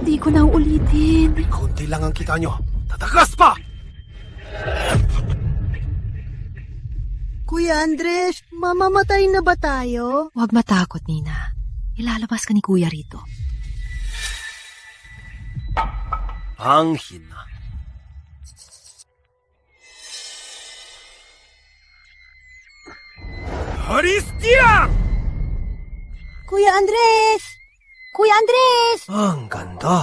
Di ko na uulitin. May konti lang ang kita nyo. Tatakas pa! Kuya Andres, mamamatay na ba tayo? Huwag matakot, Nina. Ilalabas ka ni Kuya rito. Ang hina. Haristia! Kuya Andres! Kuya Andres! Ang ganda.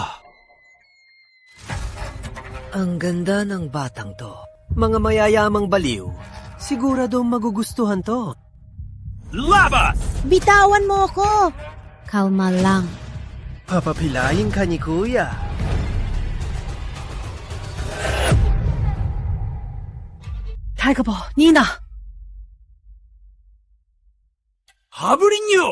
Ang ganda ng batang to. Mga mayayamang baliw. Siguradong magugustuhan to. Labas! Bitawan mo ko! Kalma lang. Papapilayin ka ni Kuya. Teka po, Nina! Habulin nyo!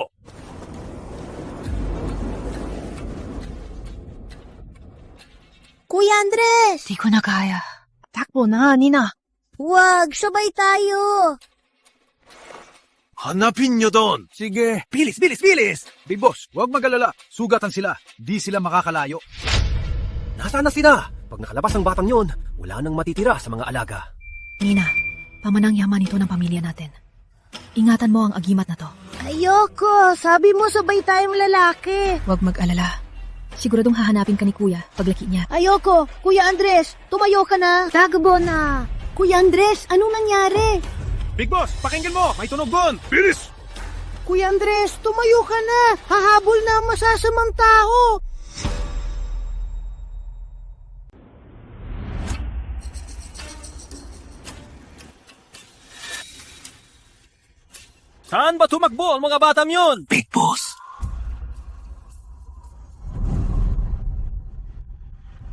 Kuya Andres! Di ko na kaya. Takbo na, Nina. Huwag, sabay tayo! Hanapin nyo doon! Sige, bilis, bilis, bilis! Big Boss, huwag mag-alala. Sugatan sila. Di sila makakalayo. Nasaan na sila? Pag nakalabas ang batang yon, wala nang matitira sa mga alaga. Nina, pamanang yaman ito ng pamilya natin. Ingatan mo ang agimat na to. Ayoko, sabi mo sabay tayong lalaki. Huwag mag-alala. Siguradong hahanapin ka ni Kuya paglaki niya. Ayoko, Kuya Andres, tumayo ka na. Tagbo na. Kuya Andres, anong nangyari? Big Boss, pakinggan mo! May tunog doon! Bilis! Kuya Andres, tumayo ka na. Hahabol na ang masasamang tao. Saan ba tumakbo ang mga batang yon? Big Boss.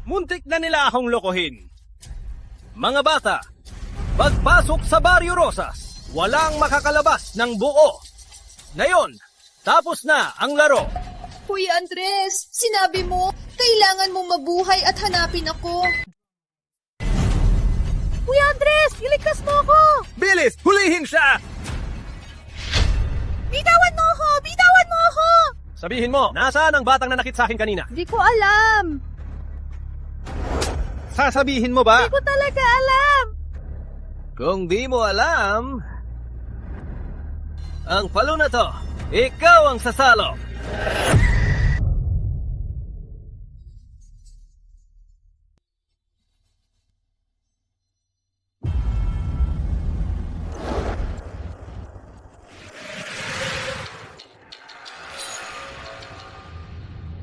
Muntik na nila akong lokohin. Mga bata, pagpasok sa Barrio Rosas, walang makakalabas ng buo. Ngayon, tapos na ang laro. Kuya Andres, sinabi mo, kailangan mong mabuhay at hanapin ako. Kuya Andres, iligtas mo ako. Bilis! Hulihin siya! Bitawan mo ako! Bitawan mo ako! Sabihin mo, nasaan ang batang nanakit sa akin kanina? Di ko alam. Sasabihin mo ba? Di ko talaga alam. Kung di mo alam, ang palo na to, ikaw ang sasalo.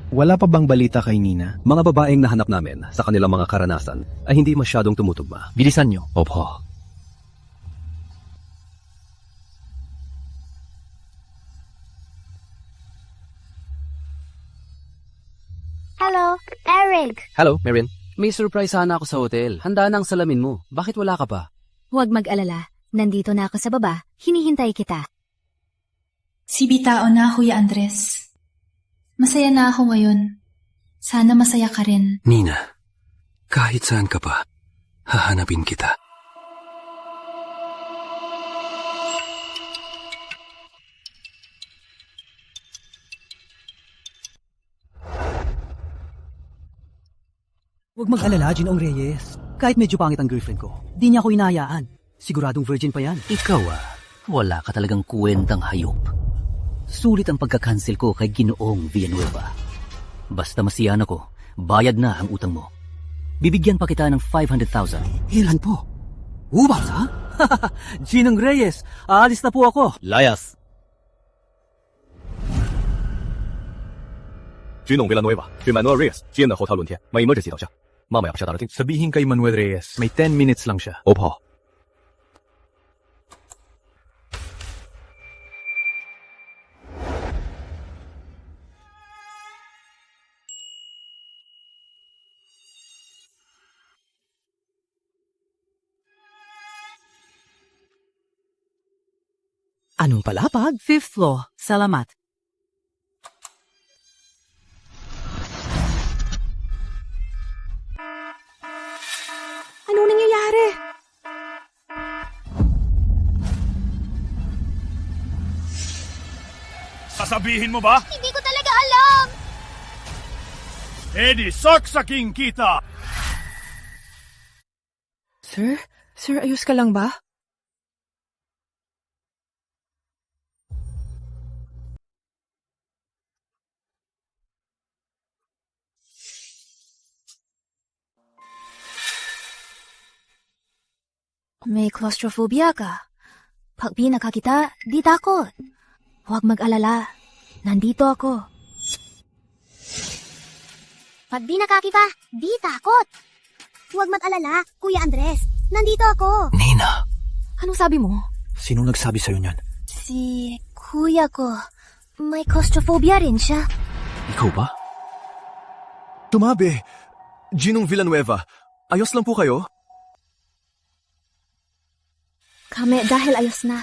Wala pa bang balita kay Nina? Mga babaeng nahanap namin sa kanilang mga karanasan ay hindi masyadong tumutugma. Bilisan nyo. Opo. Hello, Eric. Hello, Marin. May surprise sana ako sa hotel. Handa na ang salamin mo. Bakit wala ka pa? Huwag mag-alala. Nandito na ako sa baba. Hinihintay kita. Si Bitao na, Kuya Andres. Masaya na ako ngayon. Sana masaya ka rin. Nina, kahit saan ka pa, hahanapin kita. Huwag mag-alala, Ginoong Reyes. Kahit medyo pangit ang girlfriend ko, di niya ako inayaan. Siguradong virgin pa yan. Ikaw wala ka talagang kwentang hayop. Sulit ang pagka-cancel ko kay Ginoong Villanueva. Basta masiyan ako, bayad na ang utang mo. Bibigyan pa kita ng 500,000. Ilan po? Ubas, ha? Ginoong Reyes, aalis na po ako. Layas! Ginong Villanueva, 去 Manuel Reyes 接的后套轮天, may emergency daw siya. Mamaya pa siya darating. Sabihin kay Manuel Reyes, may 10 minutes lang siya. Opo. Anong palapag? 5th floor, salamat. Anong nangyayari? Sasabihin mo ba? Hindi ko talaga alam. Edi saksaking kita! Sir? Sir, ayos ka lang ba? May claustrophobia ka. Pag pinaka kita, di takot. Huwag mag-alala. Nandito ako. Pag binaka kita, di takot. Huwag mag-alala, Kuya Andres. Nandito ako. Nina, Anong sabi mo? sino nagsabi sa'yo niyan? Si kuya ko. May claustrophobia rin siya. Ikaw ba? Tumabi! Ginong Villanueva, ayos lang po kayo? Kami dahil ayos na.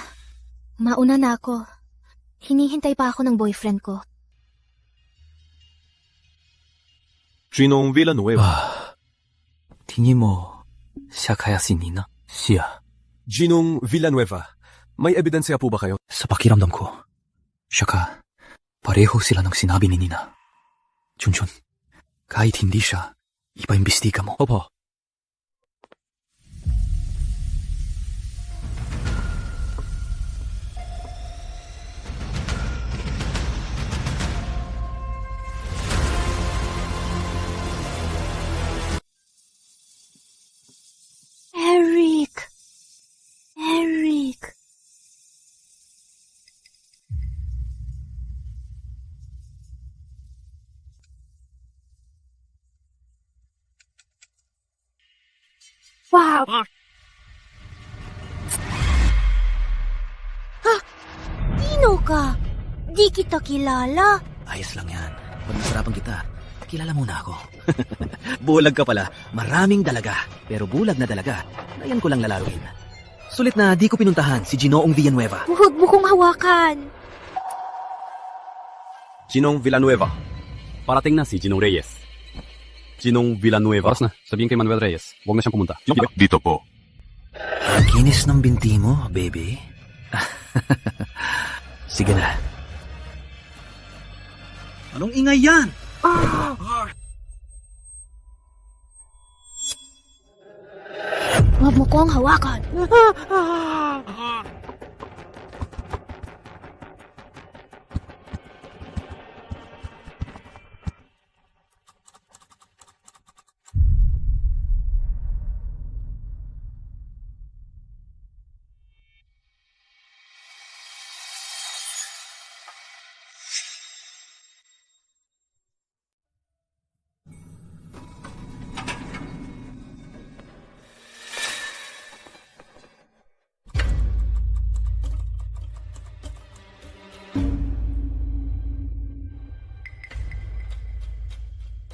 Mauna na ako. Hinihintay pa ako ng boyfriend ko. Ginong Villanueva. Tingin mo, siya kaya si Nina? Siya. Ginong Villanueva, may ebidensya po ba kayo? Sa pakiramdam ko, siya ka. Pareho sila ng sinabi ni Nina. Junjun, kahit hindi siya, ipaimbestiga mo. Opo. Eric! Eric! Wow! Ha? Sino ka? Di kita kilala. Ayos lang yan. Pag nasarapan kita, kilala mo na ako. Bulag ka pala. Maraming dalaga. Pero bulag na dalaga. Ngayon ko lang lalaruin. Sulit na di ko pinuntahan si Ginoong Villanueva. Huwag mo kong hawakan. Ginong Villanueva. Parating na si Ginong Reyes. Ginong Villanueva. Oras na. Sabihin kay Manuel Reyes. Huwag na siyang pumunta. Dito po. Ang kinis ng binti mo, baby. Sige na. Anong ingay yan? Huwag mo kong hawakan.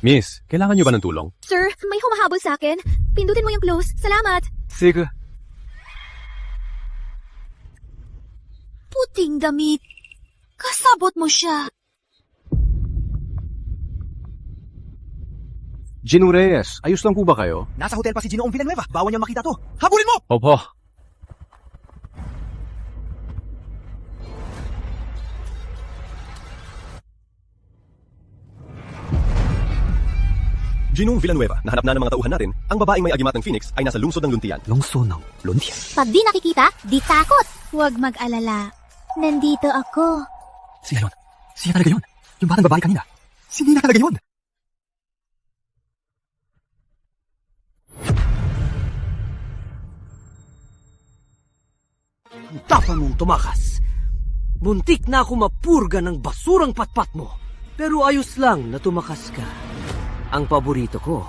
Miss, kailangan niyo ba ng tulong? Sir, may humahabol sa akin. Pindutin mo yung close. Salamat. Sige. Puting damit. Kasabot mo siya. Ginong Reyes, ayos lang po ba kayo? Nasa hotel pa si Ginoong Villanueva. Bawal niya makita to. Habulin mo! Opo. Ginong Villanueva, nahanap na ng mga tauhan natin, ang babaeng may agimat ng Phoenix ay nasa lungsod ng Luntian. Lungsod ng Luntian. Pag di nakikita, di takot. Huwag mag-alala. Nandito ako. Siya yun. Siya talaga yun. Yung batang babae kanina. Si Nina talaga yun. Ang tapa mong tumakas. Muntik na ako mapurga ng basurang patpat mo. Pero ayos lang na tumakas ka. Ang paborito ko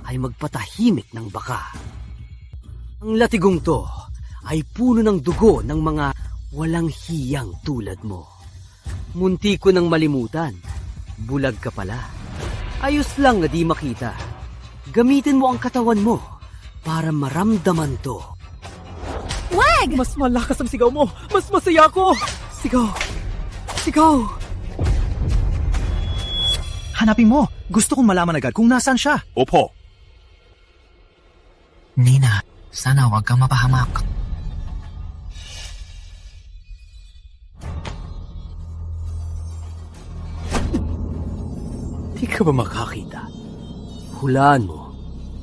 ay magpatahimik ng baka. Ang latigong to ay puno ng dugo ng mga walang hiyang tulad mo. Munti ko nang malimutan. Bulag ka pala. Ayos lang na di makita. Gamitin mo ang katawan mo para maramdaman to. Wag! Mas malakas ang sigaw mo. Mas masaya ako. Sigaw. Sigaw. Hanapin mo. Gusto kong malaman agad kung nasaan siya. Opo. Nina, sana wag kang mapahamak. Di ka ba makakita? Hulaan mo,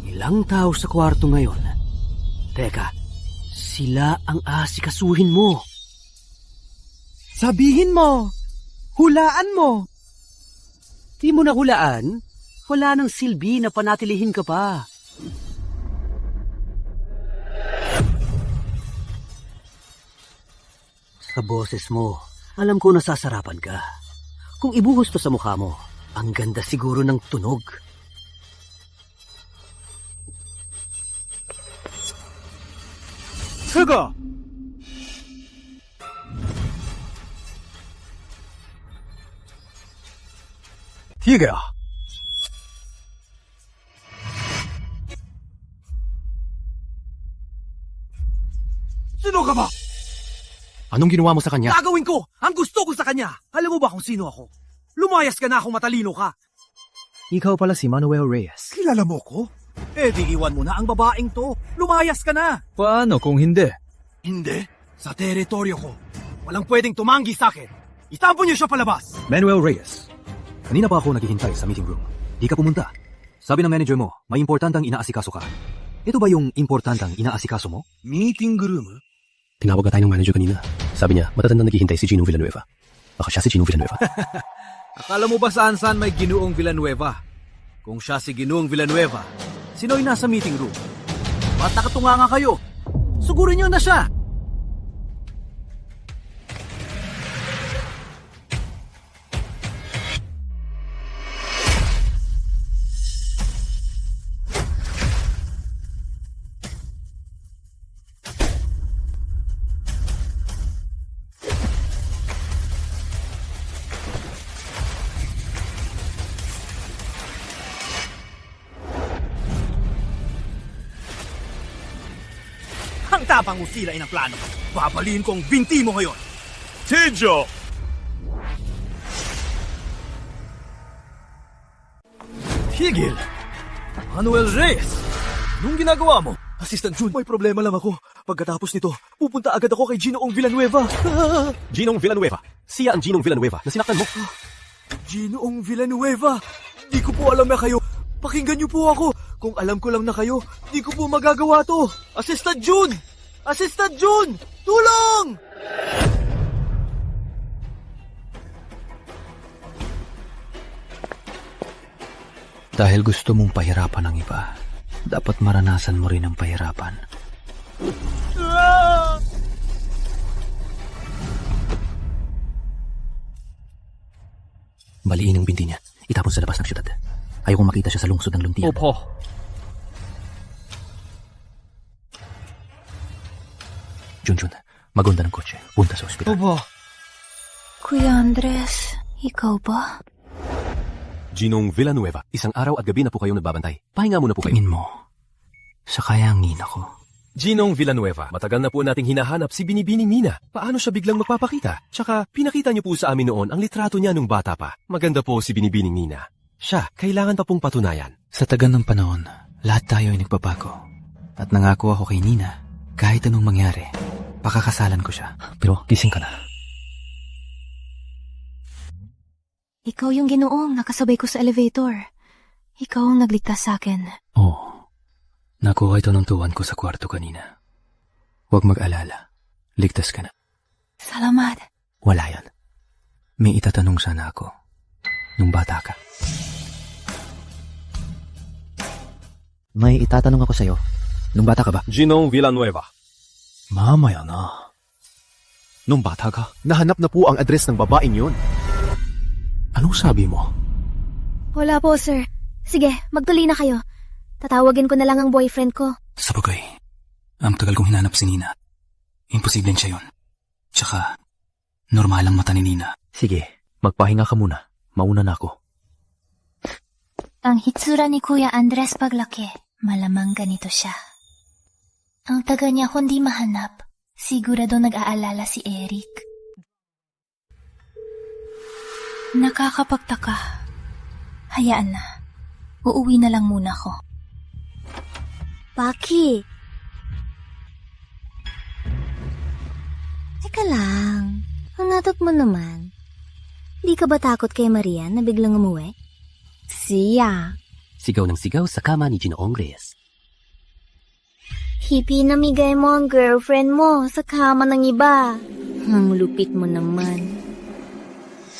ilang tao sa kwarto ngayon? Teka, sila ang aasikasuhin mo. Sabihin mo! Hulaan mo! Di mo na hulaan? Wala nang silbi na panatilihin ka pa. Sa boses mo, alam ko nasasarapan ka. Kung ibuhos to sa mukha mo, ang ganda siguro ng tunog. Sugo! Tigre! Sino ka ba? Anong ginawa mo sa kanya? Gagawin ko ang gusto ko sa kanya. Alam mo ba kung sino ako? Lumayas ka na kung matalino ka. Ikaw pala si Manuel Reyes. Kilala mo ko? Eh di iwan mo na ang babaeng to. Lumayas ka na. Paano kung hindi? Hindi. Sa teritoryo ko. Walang pwedeng tumanggi sa akin. Itampo niyo siya palabas. Manuel Reyes. Kanina pa ako naghihintay sa meeting room. Di ka pumunta. Sabi ng manager mo, may importantang inaasikaso ka. Ito ba yung importantang inaasikaso mo? Meeting room? Tinawag na tayo ng manager kanina. Sabi niya, matatandang naghihintay si Ginong Villanueva. Baka siya si Ginong Villanueva. Akala mo ba saan may Ginoong Villanueva? Kung siya si Ginoong Villanueva, sino'y nasa meeting room? Ba't nakatunga nga kayo? Sugurin niyo na siya! Ang tapang usilay ng plano. Babaliin ko ang binti mo ngayon. Tijo! Tigil! Manuel Reyes! Anong ginagawa mo? Assistant Jun, may problema lang ako. Pagkatapos nito, pupunta agad ako kay Ginoong Villanueva. Ginong Villanueva. Siya ang Ginong Villanueva na sinaktan mo. Ginoong Villanueva! Di ko po alam na kayo. Pakinggan niyo po ako. Kung alam ko lang na kayo, di ko po magagawa to. Assistant Jun! Assistant Jun! Tulong! Dahil gusto mong pahirapan ang iba, dapat maranasan mo rin ang pahirapan. Baliin ang binti niya. Itapon sa labas ng syudad. Ayaw kong makita siya sa lungsod ng luntian. Opo. Junjun, magunda ng kotse. Punta sa ospital. Opo. Kuya Andres, ikaw ba? Ginong Villanueva. Isang araw at gabi na po kayong nagbabantay. Pahinga muna po kayo. Tingin mo, sa kaya ang nina ko. Ginong Villanueva. Matagal na po nating hinahanap si Binibining Nina. Paano siya biglang magpapakita? Tsaka, pinakita niyo po sa amin noon ang litrato niya nung bata pa. Maganda po si Binibining Nina. Siya, kailangan pa pong patunayan. Sa tagal ng panahon, lahat tayo ay nagbabago. At nangako ako kay Nina, kahit anong mangyari, pakakasalan ko siya. Pero gising ka na. Ikaw yung Ginoong nakasabay ko sa elevator. Ikaw ang nagligtas sa akin. Oo. Nakuha ito ng tuwan ko sa kwarto kanina. Huwag mag-alala. Ligtas ka na. Salamat. Wala yan. May itatanong sana ako. Nung bata ka. May itatanong ako sa'yo. Nung bata ka ba? Ginong Villanueva. Mamaya na. Nung bata ka? Nahanap na po ang address ng babaeng yun. Anong sabi mo? Wala po, sir. Sige, magtuloy na kayo. Tatawagin ko na lang ang boyfriend ko. Sabagay. Ang tagal kong hinanap si Nina. Imposibleng siya yun. Tsaka, normal ang mata ni Nina. Sige, magpahinga ka muna. Mauna na ako. Ang hitsura ni Kuya Andres paglaki, malamang ganito siya. Ang taga niya kundi mahanap, sigurado nag-aalala si Eric. Nakakapagtaka. Hayaan na. Uuwi na lang muna ako. Paki. Teka lang. Ang natok mo naman. Di ka ba takot kay Marian na biglang umuwi? Siya. Sigaw ng sigaw sa kama ni Ginoong Reyes. Ipinamigay mo ang girlfriend mo sa kama ng iba. Ang lupit mo naman.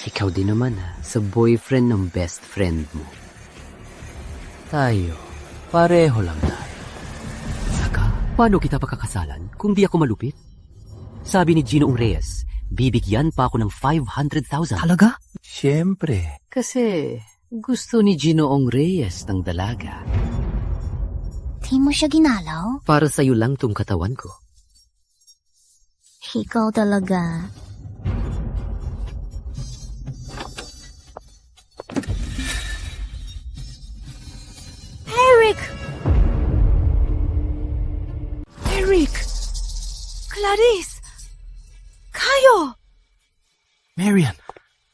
Ikaw din naman sa boyfriend ng best friend mo. Tayo, pareho lang tayo. Saka, paano kita pakakasalan kung di ako malupit? Sabi ni Ginoong Reyes, bibigyan pa ako ng 500,000. Talaga? Siyempre. Kasi gusto ni Ginoong Reyes ng dalaga. Di mo siya ginalaw? Para sa'yo lang tong katawan ko. Ikaw talaga. Eric! Eric! Clarice! Kayo! Marian,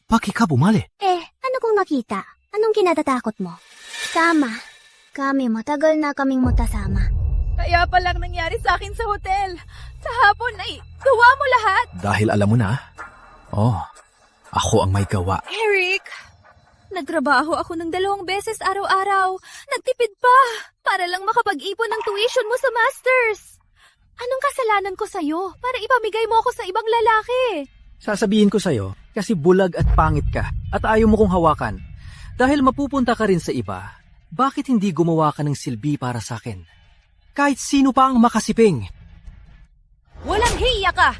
bakit ka bumali? Ano kung nakita? Anong kinatatakot mo? Tama. Kami matagal na kaming magkasama. Kaya palang nangyari sa akin sa hotel. Kahapon ay gawa mo lahat. Dahil alam mo na. Oh, ako ang may gawa. Eric! Nagtrabaho ako ng 2 beses araw-araw. Nagtipid pa para lang makapag-ipon ng tuition mo sa masters. Anong kasalanan ko sa'yo para ipamigay mo ako sa ibang lalaki? Sasabihin ko sa'yo, kasi bulag at pangit ka at ayaw mo kong hawakan. Dahil mapupunta ka rin sa iba, bakit hindi gumawa ka ng silbi para sa akin? Kahit sino pa ang makasiping. Walang hiya ka!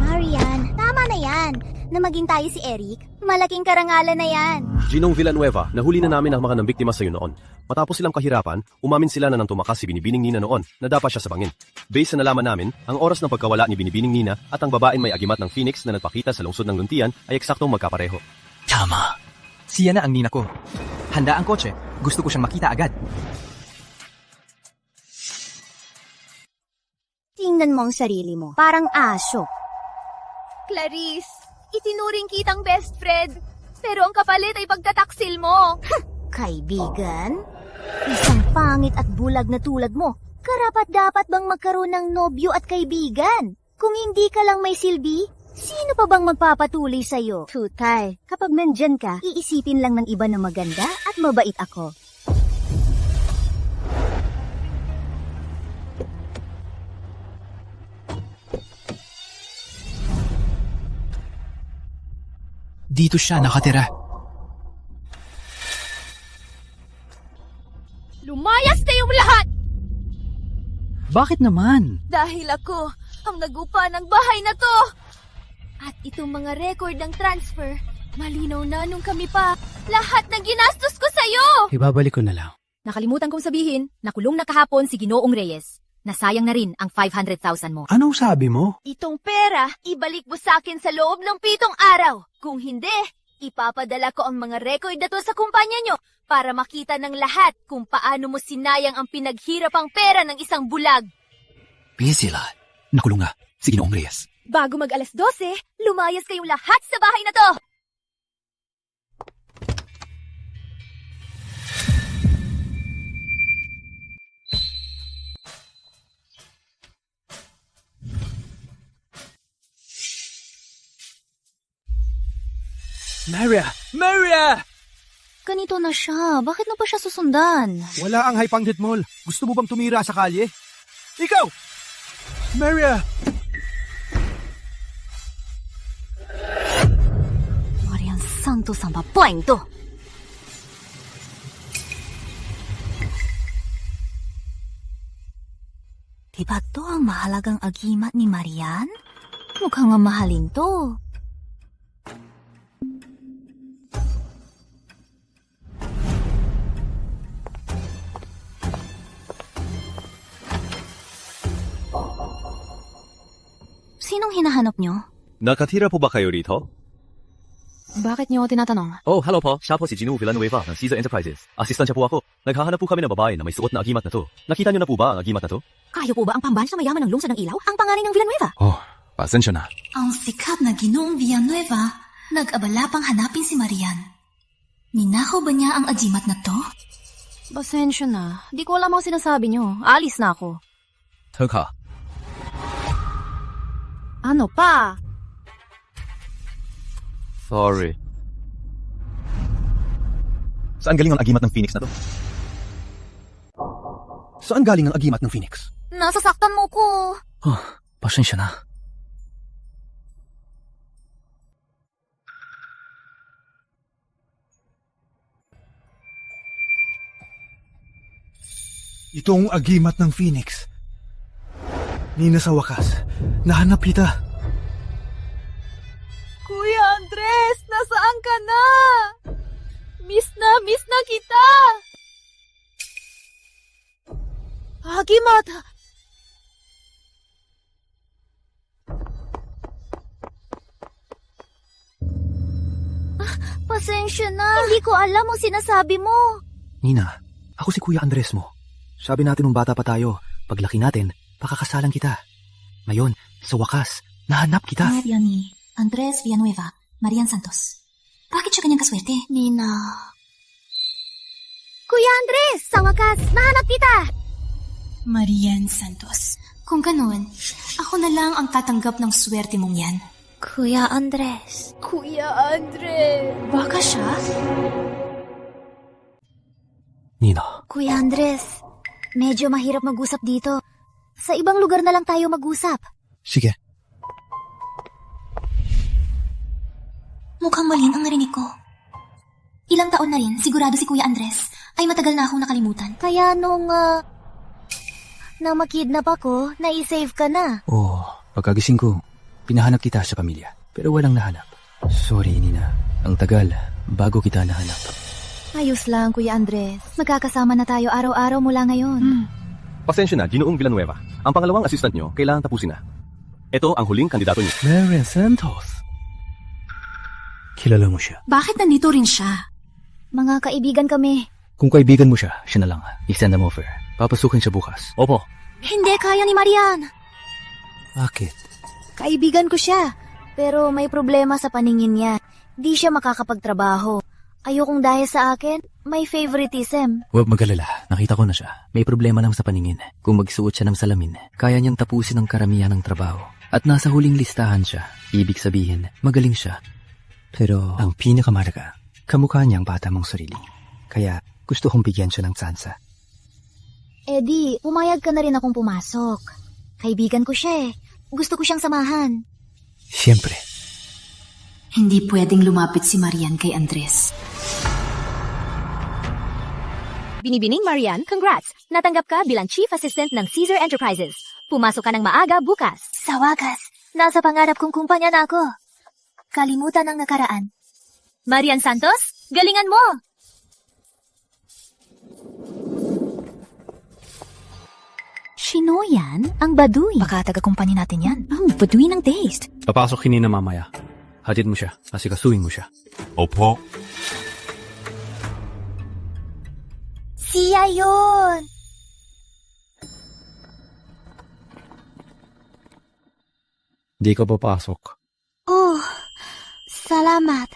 Marian, tama na yan. Na maging tayo si Eric, malaking karangalan na yan. Ginong Villanueva, nahuli na namin ang mga nambiktima sa'yo noon. Matapos silang kahirapan, umamin sila na nang tumakas si Binibining Nina noon na dapat siya sa bangin. Based sa nalaman namin, ang oras ng pagkawala ni Binibining Nina at ang babaeng may agimat ng Phoenix na nagpakita sa lungsod ng Luntian ay eksaktong magkapareho. Tama. Siya na ang nina ko. Handa ang kotse. Gusto ko siyang makita agad. Tingnan mo ang sarili mo. Parang aso. Clarice, itinuring kitang best friend. Pero ang kapalit ay pagtataksil mo. Kaibigan? Isang pangit at bulag na tulad mo. Karapat-dapat bang magkaroon ng nobyo at kaibigan? Kung hindi ka lang may silbi, sino pa bang magpapatuloy sa'yo? Tutay, kapag nandyan ka, iisipin lang ng iba na maganda at mabait ako. Dito siya nakatira. Lumayas kayong lahat! Bakit naman? Dahil ako ang nagupa ng bahay na to. At itong mga record ng transfer, malinaw na nung kami pa. Lahat ng ginastos ko sa'yo! Ibabalik ko na lang. Nakalimutan kong sabihin, nakulong na kahapon si Ginoong Reyes. Nasayang na rin ang 500,000 mo. Anong sabi mo? Itong pera, ibalik mo sa akin sa loob ng 7 araw. Kung hindi, ipapadala ko ang mga record na to sa kumpanya nyo para makita ng lahat kung paano mo sinayang ang pinaghirapang pera ng isang bulag. Please sila. Nakulong nga. Si Ginoong Reyes. Bago mag alas 12, lumayas kayong lahat sa bahay na to! Maria! Maria! Ganito na siya. Bakit mo pa siya susundan? Wala ang Hypanggit Mall. Gusto mo bang tumira sa kalye? Ikaw! Maria! Marian Santos ang babaeng to. Diba to ang mahalagang agimat ni Marian? Mukhang ang mahalin to. Sinong hinahanap nyo? Nakatira po ba kayo rito? Bakit niyo ako tinatanong? Oh, hello po. Siya po si Gino Villanueva ng Caesar Enterprises. Assistant siya po ako. Naghahanap po kami ng babae na may suot na agimat na to. Nakita niyo na po ba ang agimat na to? Kayo po ba ang pambansang mayaman ng lungsod ng ilaw? Ang pangalan ng Villanueva? Oh, pasensya na. Ang sikat na Ginoong Villanueva, nag-abala pang hanapin si Marian. Ninakaw ba niya ang agimat na to? Pasensya na. Di ko alam ang sinasabi niyo. Alis na ako. Teka. Ano pa? Sorry. Saan galing ang agimat ng Phoenix na to? Saan galing ang agimat ng Phoenix? Nasasaktan mo ko. Oh, pasensya na. Itong agimat ng Phoenix. Nina, sa wakas, nahanap kita. Kuya Andres, nasaan ka na? Miss na kita! Agimat! Pasensya na. Hindi ko alam ang sinasabi mo. Nina, ako si Kuya Andres mo. Sabi natin nung bata pa tayo, paglaki natin, pakakasalan kita. Ngayon, sa wakas, nahanap kita. Novio ni Andres Villanueva, Marian Santos. Bakit siya kanyang kaswerte? Nina. Kuya Andres, sa wakas, nahanap kita. Marian Santos. Kung ganoon, ako na lang ang tatanggap ng swerte mong yan. Kuya Andres. Kuya Andres! Baka siya? Nina, Kuya Andres, medyo mahirap mag-usap dito. Sa ibang lugar na lang tayo mag-usap. Sige. Mukhang malin ang narinig ko. Ilang taon na rin, sigurado si Kuya Andres ay matagal na akong nakalimutan. Kaya nung makidnap ako, nai-save ka na. oh, pagkagising ko, pinahanap kita sa pamilya. Pero walang nahanap. Sorry, Nina. Ang tagal, bago kita nahanap. Ayos lang, Kuya Andres. Magkakasama na tayo araw-araw mula ngayon. Pasensya na, Ginoong Villanueva. Ang pangalawang assistant nyo, kailangan tapusin na. Ito ang huling kandidato nyo. Marian Santos. Kilala mo siya. Bakit nandito rin siya? Mga kaibigan kami. Kung kaibigan mo siya, siya na lang. I-send them over. Papasukin siya bukas. Opo. Hindi kaya ni Marian. Bakit? Kaibigan ko siya. Pero may problema sa paningin niya. Di siya makakapagtrabaho. Ayokong dahil sa akin, may favoritism. Huwag mag-alala. Nakita ko na siya. May problema lang sa paningin. Kung magsuot siya ng salamin, kaya niyang tapusin ang karamihan ng trabaho. At nasa huling listahan siya. Ibig sabihin, magaling siya. Pero ang pinakamahalaga, kamukha niyang bata mong sarili. Kaya gusto kong bigyan siya ng tsansa. Eddie, pumayag ka na rin akong pumasok. Kaibigan ko siya eh. Gusto ko siyang samahan. Siyempre. Hindi pwedeng lumapit si Marian kay Andres. Binibining Marian, congrats! Natanggap ka bilang Chief Assistant ng Caesar Enterprises. Pumasok ka ng maaga bukas. Sa wakas, nasa pangarap kong kumpanya na ako. Kalimutan ang nakaraan. Marian Santos, galingan mo! Sino yan? Ang baduy. Baka taga-kumpanya natin yan. Ang baduy ng taste. Papasok kinina mamaya. Hatid mo siya. Asikasuhin mo siya. Opo. Siya yun! Di ka papasok. Oh, salamat.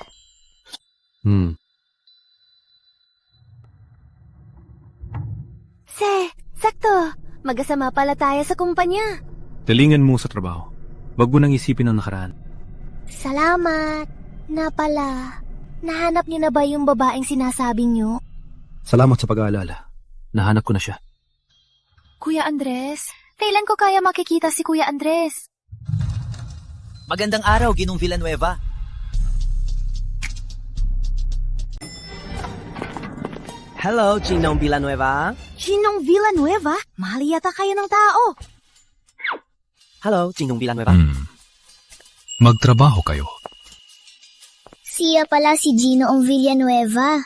Sakto. Magkasama pala tayo sa kumpanya. Talingan mo sa trabaho. Wag mo nang isipin ang nakaraan. Salamat. Na pala, nahanap niyo na ba yung babaeng sinasabi niyo? Salamat sa pag-aalala. Nahanap ko na siya. Kuya Andres, kailan ko kaya makikita si Kuya Andres? Magandang araw, Ginong Villanueva. Hello, Ginong Villanueva. Ginong Villanueva? Mahal yata kayo ng tao. Hello, Ginong Villanueva. Magtrabaho kayo. Siya pala si Ginoong Villanueva.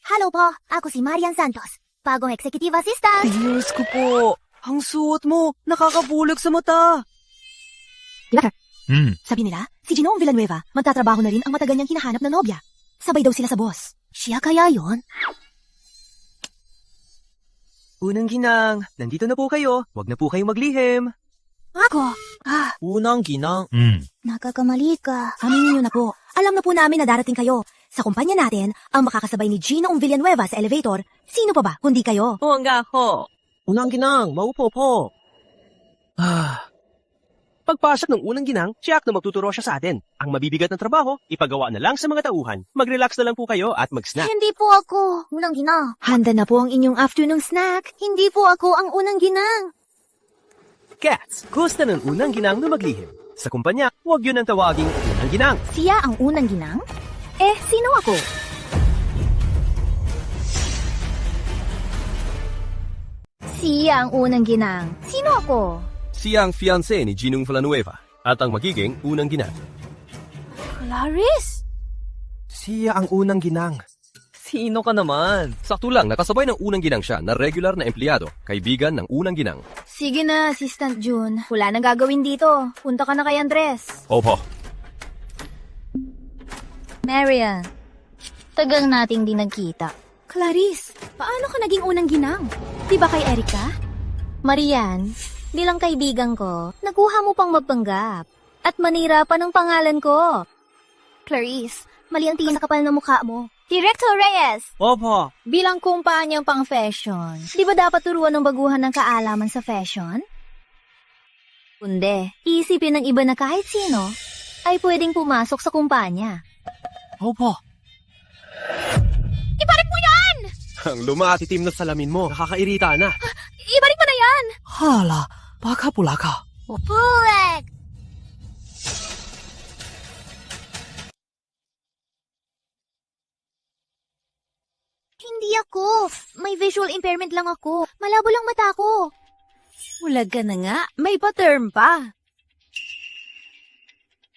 Hello po, ako si Marian Santos, bagong executive assistant. Diyos ko po, ang suot mo, nakakabulag sa mata. Diba? Sabi nila, si Ginoong Villanueva, magtatrabaho na rin ang matagal niyang hinahanap na nobya. Sabay daw sila sa boss. Siya kaya yon? Unang ginang, nandito na po kayo. Huwag na po kayong maglihim. Ako? Unang ginang. Nakakamali ka. Aminin niyo na po. Alam na po namin na darating kayo. Sa kumpanya natin, ang makakasabay ni Ginoong Villanueva sa elevator, sino pa ba kundi kayo? Oo nga ho. Unang ginang, maupo po. Pagpasok ng unang ginang, siya na magtuturo siya sa atin. Ang mabibigat na trabaho, ipagawa na lang sa mga tauhan. Mag-relax na lang po kayo at mag-snack. Hindi po ako unang ginang. Handa na po ang inyong afternoon snack. Hindi po ako ang unang ginang. Cats, gusto ng unang ginang na maglihim. Sa kumpanya, huwag yun ang tawaging unang ginang. Siya ang unang ginang? Sino ako? Siya ang unang ginang. Sino ako? Siya ang fiancé ni Ginong Villanueva at ang magiging unang ginang. Clarice! Siya ang unang ginang. Sino ka naman? Sakto lang, nakasabay ng unang ginang siya na regular na empleyado, kaibigan ng unang ginang. Sige na, Assistant June. Wala nang gagawin dito. Punta ka na kay Andres. Opo. Marian. Tagal nating di nagkita. Clarice, paano ka naging unang ginang? Di ba kay Erica? Marian, bilang kaibigan ko, nakuha mo pang magpanggap. At manira pa ng pangalan ko. Clarice, mali ang tingin sa kapal ng mukha mo. Director Reyes! Opo. Bilang kumpanyang pang fashion, di ba dapat turuan ng baguhan ng kaalaman sa fashion? Kundi, isipin ng iba na kahit sino ay pwedeng pumasok sa kumpanya. Opo. Ibalik mo yan! Ang lumatitim na salamin mo, nakakairita na. Ibalik mo na yan! Hala, baka pula ka. Pulek! Hindi ako. May visual impairment lang ako. Malabo lang mata ko. Bulag ka na nga. May pa-term pa.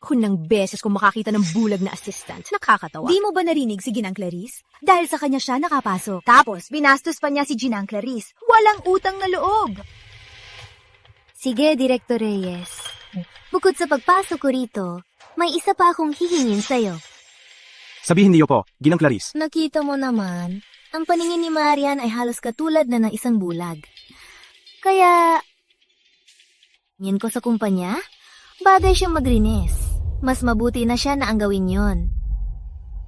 Kunang beses kung makakita ng bulag na assistant. Nakakatawa. Di mo ba narinig si Ginang Clarice? Dahil sa kanya siya nakapasok. Tapos, binastos pa niya si Ginang Clarice. Walang utang na loob. Sige, Director Reyes. Bukod sa pagpasok ko rito, may isa pa akong hihingin sa'yo. Sabihin niyo po, Ginang Clarice. Nakita mo naman, ang paningin ni Marian ay halos katulad na ng isang bulag. Kaya, yan ko sa kumpanya, bagay siyang magrinis. Mas mabuti na siya na ang gawin yon.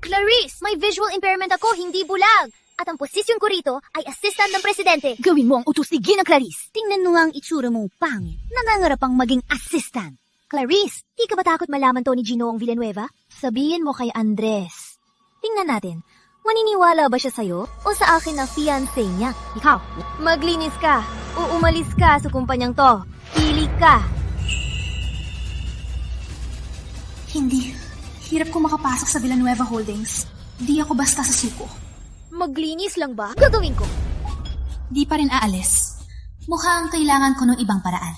Clarice, may visual impairment ako, hindi bulag. At ang posisyon ko rito ay assistant ng presidente. Gawin mo ang utos ni Ginang Clarice. Tingnan mo nga ang itsura mo, pangit. Nangangarap ang maging assistant. Clarice, di ka ba takot malaman to ni Ginoong Villanueva? Sabihin mo kay Andres. Tingnan natin, maniniwala ba siya sa'yo o sa akin na fiancé niya? Ikaw, maglinis ka o umalis ka sa kumpanyang to. Pili ka. Hindi. Hirap ko makapasok sa Villanueva Holdings. Di ako basta sa suko. Maglinis lang ba? Gagawin ko. Di pa rin aalis. Mukhang kailangan ko ng ibang paraan.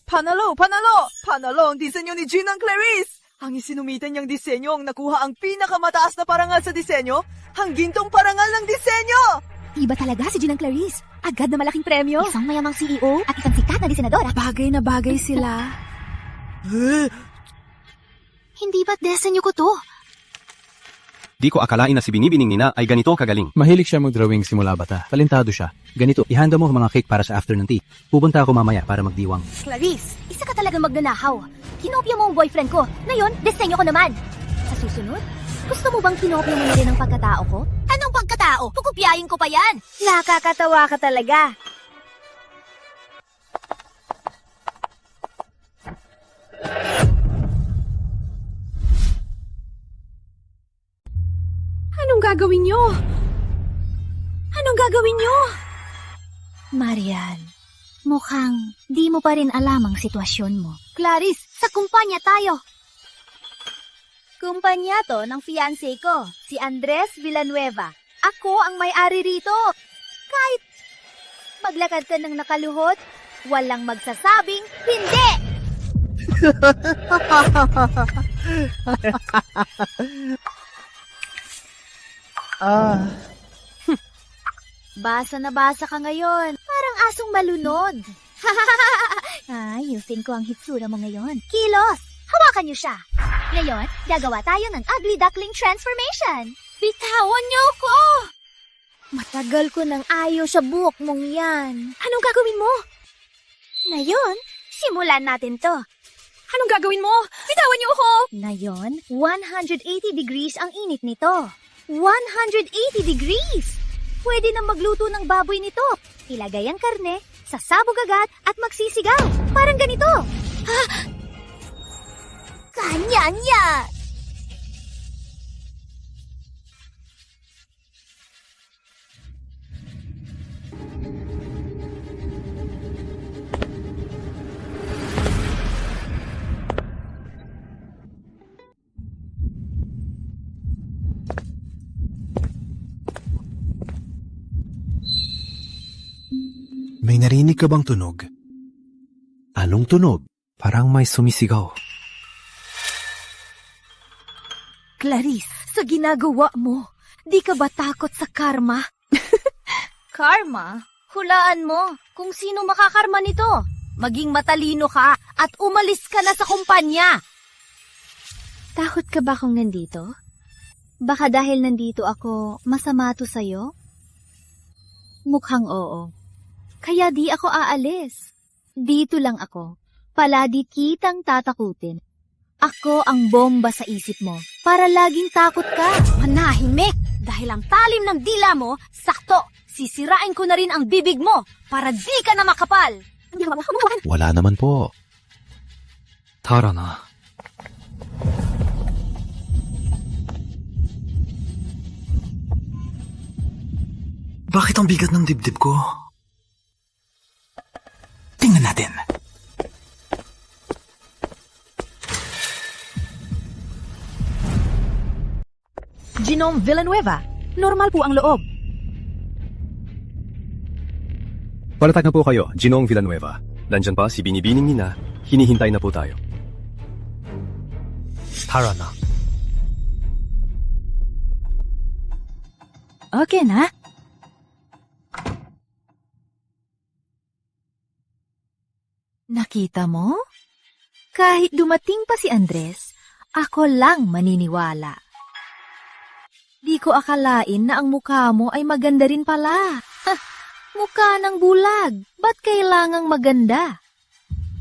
Panalo! Panalo! Panalo ang disenyo ni Ginang Clarice! Ang isinumitan niyang disenyo ang nakuha ang pinakamataas na parangal sa disenyo, ang gintong parangal ng disenyo! Iba talaga si Ginang Clarice. Agad na malaking premyo. Isang mayamang CEO at isang sikat na disenadora. Bagay na bagay sila. Hindi ba't disenyo ko to? Di ko akalain na si Binibining Nina ay ganito kagaling. Mahilig siya mag-drawing simula bata. Talentado siya. Ganito, ihanda mo mga cake para sa afternoon tea. Pupunta ako mamaya para magdiwang. Clarice, isa ka talagang magnanakaw. Kinopya mo ang boyfriend ko. Ngayon, disenyo ko naman. Sa susunod, gusto mo bang kinopya mo na rin ang pagkatao ko? Anong pagkatao? Pukupyahin ko pa yan. Nakakatawa ka talaga. Anong gagawin niyo? Anong gagawin niyo? Marian, mukhang di mo pa rin alam ang sitwasyon mo. Clarice, sa kumpanya tayo. Kumpanya to ng fiancé ko, si Andres Villanueva. Ako ang may-ari rito. Kahit maglakad ka ng nakaluhod, walang magsasabing hindi! Basa na basa ka ngayon. Parang asong malunod. Ayusin ko ang hitsura mo ngayon. Kilos! Hawakan niyo siya! Ngayon, gagawa tayo ng ugly duckling transformation. Bitawan niyo ako! Matagal ko nang ayaw sa buhok mong yan. Anong gagawin mo? Ngayon, simulan natin to. Anong gagawin mo? Bitawan niyo ako! Ngayon, 180 degrees ang init nito. 180 degrees! Pwede na magluto ng baboy nito. Ilagay ang karne, sasabog agad at magsisigaw. Parang ganito. Ha? Kanya-nya! May narinig ka bang tunog? Anong tunog? Parang may sumisigaw. Clarice, sa ginagawa mo, di ka ba takot sa karma? Karma? Hulaan mo kung sino makakarma nito. Maging matalino ka at umalis ka na sa kumpanya. Takot ka ba kung nandito? Baka dahil nandito ako, masama to sa'yo? Mukhang oo. Kaya di ako aalis. Dito lang ako. Palagi kitang tatakutin. Ako ang bomba sa isip mo para laging takot ka. Manahimik! Dahil ang talim ng dila mo, sakto, sisirain ko na rin ang bibig mo para di ka na makapal. Wala naman po. Tara na. Bakit ang bigat ng dibdib ko? Tingnan natin. Ginong Villanueva, normal po ang loob. Palatag na po kayo, Ginong Villanueva. Nandyan pa si Binibining Nina. Hinihintay na po tayo. Tara na. Okay na? Nakita mo? Kahit dumating pa si Andres, ako lang maniniwala. Di ko akalain na ang mukha mo ay maganda rin pala. Mukha ng bulag, ba't kailangang maganda?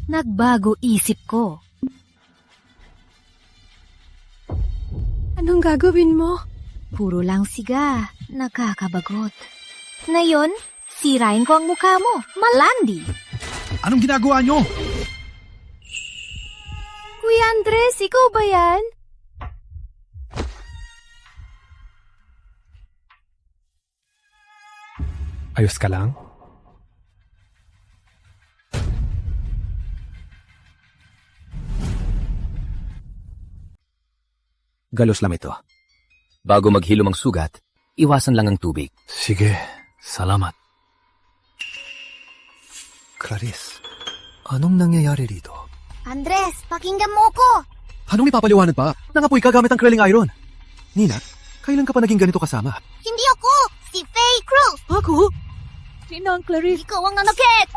Nagbago isip ko. Anong gagawin mo? Puro lang siga, nakakabagot. Ngayon, sirain ko ang mukha mo, malandi. Anong ginagawa nyo? Kuya Andres, ikaw ba yan? Ayos ka lang? Galos lang ito. Bago maghilom ang sugat, iwasan lang ang tubig. Sige, salamat. Clarice, anong nangyayari dito? Andres, pakinggan mo ko. Anong ipapaliwanag pa? Nangapoy ka gamit ang curling iron. Nina, kailan ka pa naging ganito kasama? Hindi ako, si Faye Cruz. Ako? Sinang Clarice? Ikaw ang nanakit.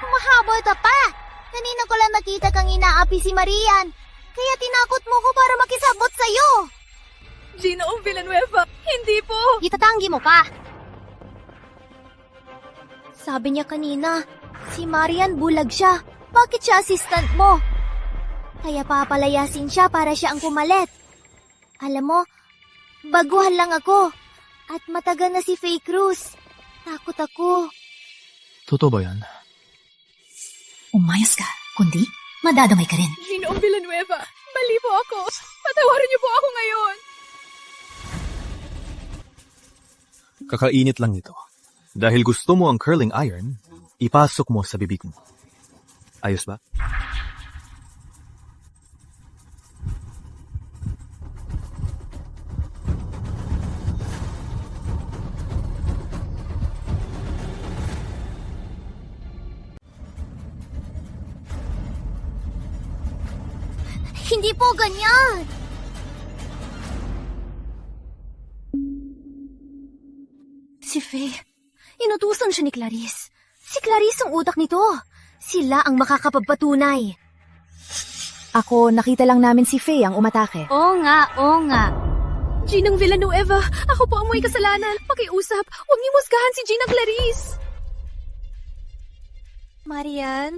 Humahabol ka pa. Kanina ko lang nakita kang inaapi si Marian. Kaya tinakot mo ko para makisabot sa'yo. Ginong Villanueva, hindi po. Itatanggi mo pa. Sabi niya kanina, si Marian bulag siya. Bakit siya assistant mo? Kaya papalayasin siya para siya ang pumalit. Alam mo, baguhan lang ako. At matagal na si Faye Cruz. Takot ako. Totoo ba yan? Umayos ka, kundi madadamay ka rin. Ginong Villanueva, mali po ako. Patawarin niyo po ako ngayon. Kakainit lang ito. Dahil gusto mo ang curling iron, ipasok mo sa bibig mo. Ayos ba? Hindi po ganyan. Si Faye, inutusan siya ni Clarice. Si Clarice ang utak nito. Sila ang makakapagpatunay. Ako, nakita lang namin si Faye ang umatake. Oo nga. Ginang Villanueva, ako po ang may kasalanan. Pakiusap, huwag niyo musgahan si Ginang Clarice. Marian,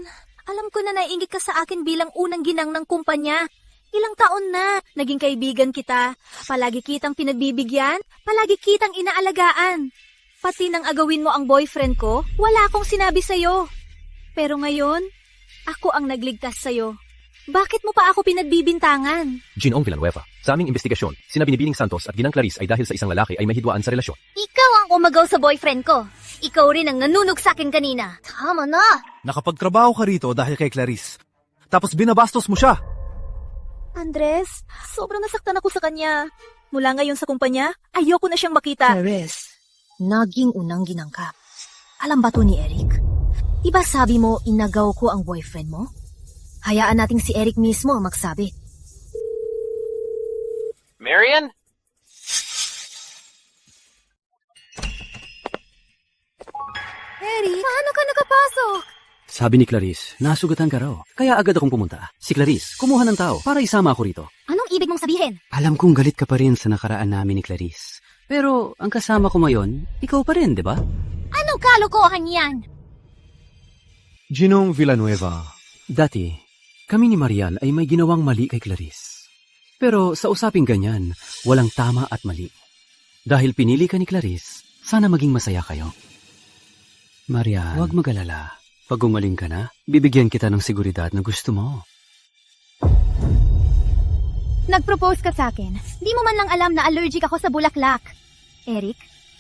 alam ko na naiingit ka sa akin bilang unang ginang ng kumpanya. Ilang taon na, naging kaibigan kita. Palagi kitang pinagbibigyan, palagi kitang inaalagaan. Pati nang agawin mo ang boyfriend ko, wala akong sinabi sa'yo. Pero ngayon, ako ang nagligtas sa'yo. Bakit mo pa ako pinagbibintangan? Ginoong Villanueva, sa aming investigasyon, sina Binibining Santos at Ginang Clarice ay dahil sa isang lalaki ay may hidwaan sa relasyon. Ikaw ang umagaw sa boyfriend ko. Ikaw rin ang nanunog sa akin kanina. Tama na! Nakapagtrabaho ka rito dahil kay Clarice. Tapos binabastos mo siya. Andres, sobrang nasaktan ako sa kanya. Mula ngayon sa kumpanya, ayoko na siyang makita. Clarice, naging unang ginangka. Alam ba to ni Eric? Diba sabi mo inagaw ko ang boyfriend mo? Hayaan nating si Eric mismo ang magsabi. Marian? Eric, paano ka nakapasok? Sabi ni Clarice, nasugatan ka raw. Kaya agad akong pumunta. Si Clarice, kumuha ng tao para isama ako rito. Anong ibig mong sabihin? Alam kong galit ka pa rin sa nakaraan namin ni Clarice. Pero ang kasama ko ngayon, ikaw pa rin, di ba? Anong kalokohan yan? Ginoong Villanueva. Dati, kami ni Marian ay may ginawang mali kay Clarice. Pero sa usaping ganyan, walang tama at mali. Dahil pinili ka ni Clarice, sana maging masaya kayo. Marian, huwag mag-alala. Pag gumaling ka na, bibigyan kita ng seguridad na gusto mo. Nag-propose ka sa akin. Di mo man lang alam na allergic ako sa bulaklak. Eric,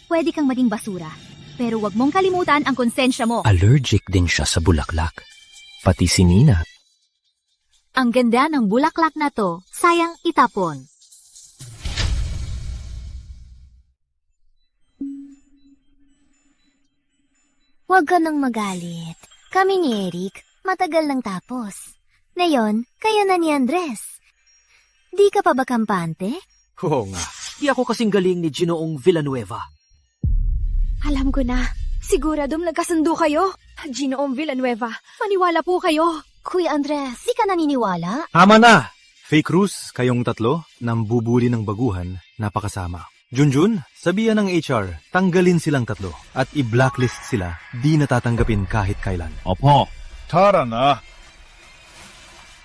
pwede kang maging basura. Pero wag mong kalimutan ang konsensya mo. Allergic din siya sa bulaklak. Pati si Nina. Ang ganda ng bulaklak na to, sayang itapon. Huwag ka nang magalit. Kami ni Eric, matagal nang tapos. Ngayon, kayo na ni Andres. Di ka pa ba kampante? Oo nga. Di ako kasing galing ni Ginoong Villanueva. Alam ko na. Siguradong nagkasundo kayo. Ginoong Villanueva, maniwala po kayo. Kuya Andres, di ka naniniwala? Tama na! Fake Cruz, kayong tatlo, nang bubuli ng baguhan, napakasama. Junjun, sabihan ng HR, tanggalin silang tatlo at i-blacklist sila, di natatanggapin kahit kailan. Opo, tara na.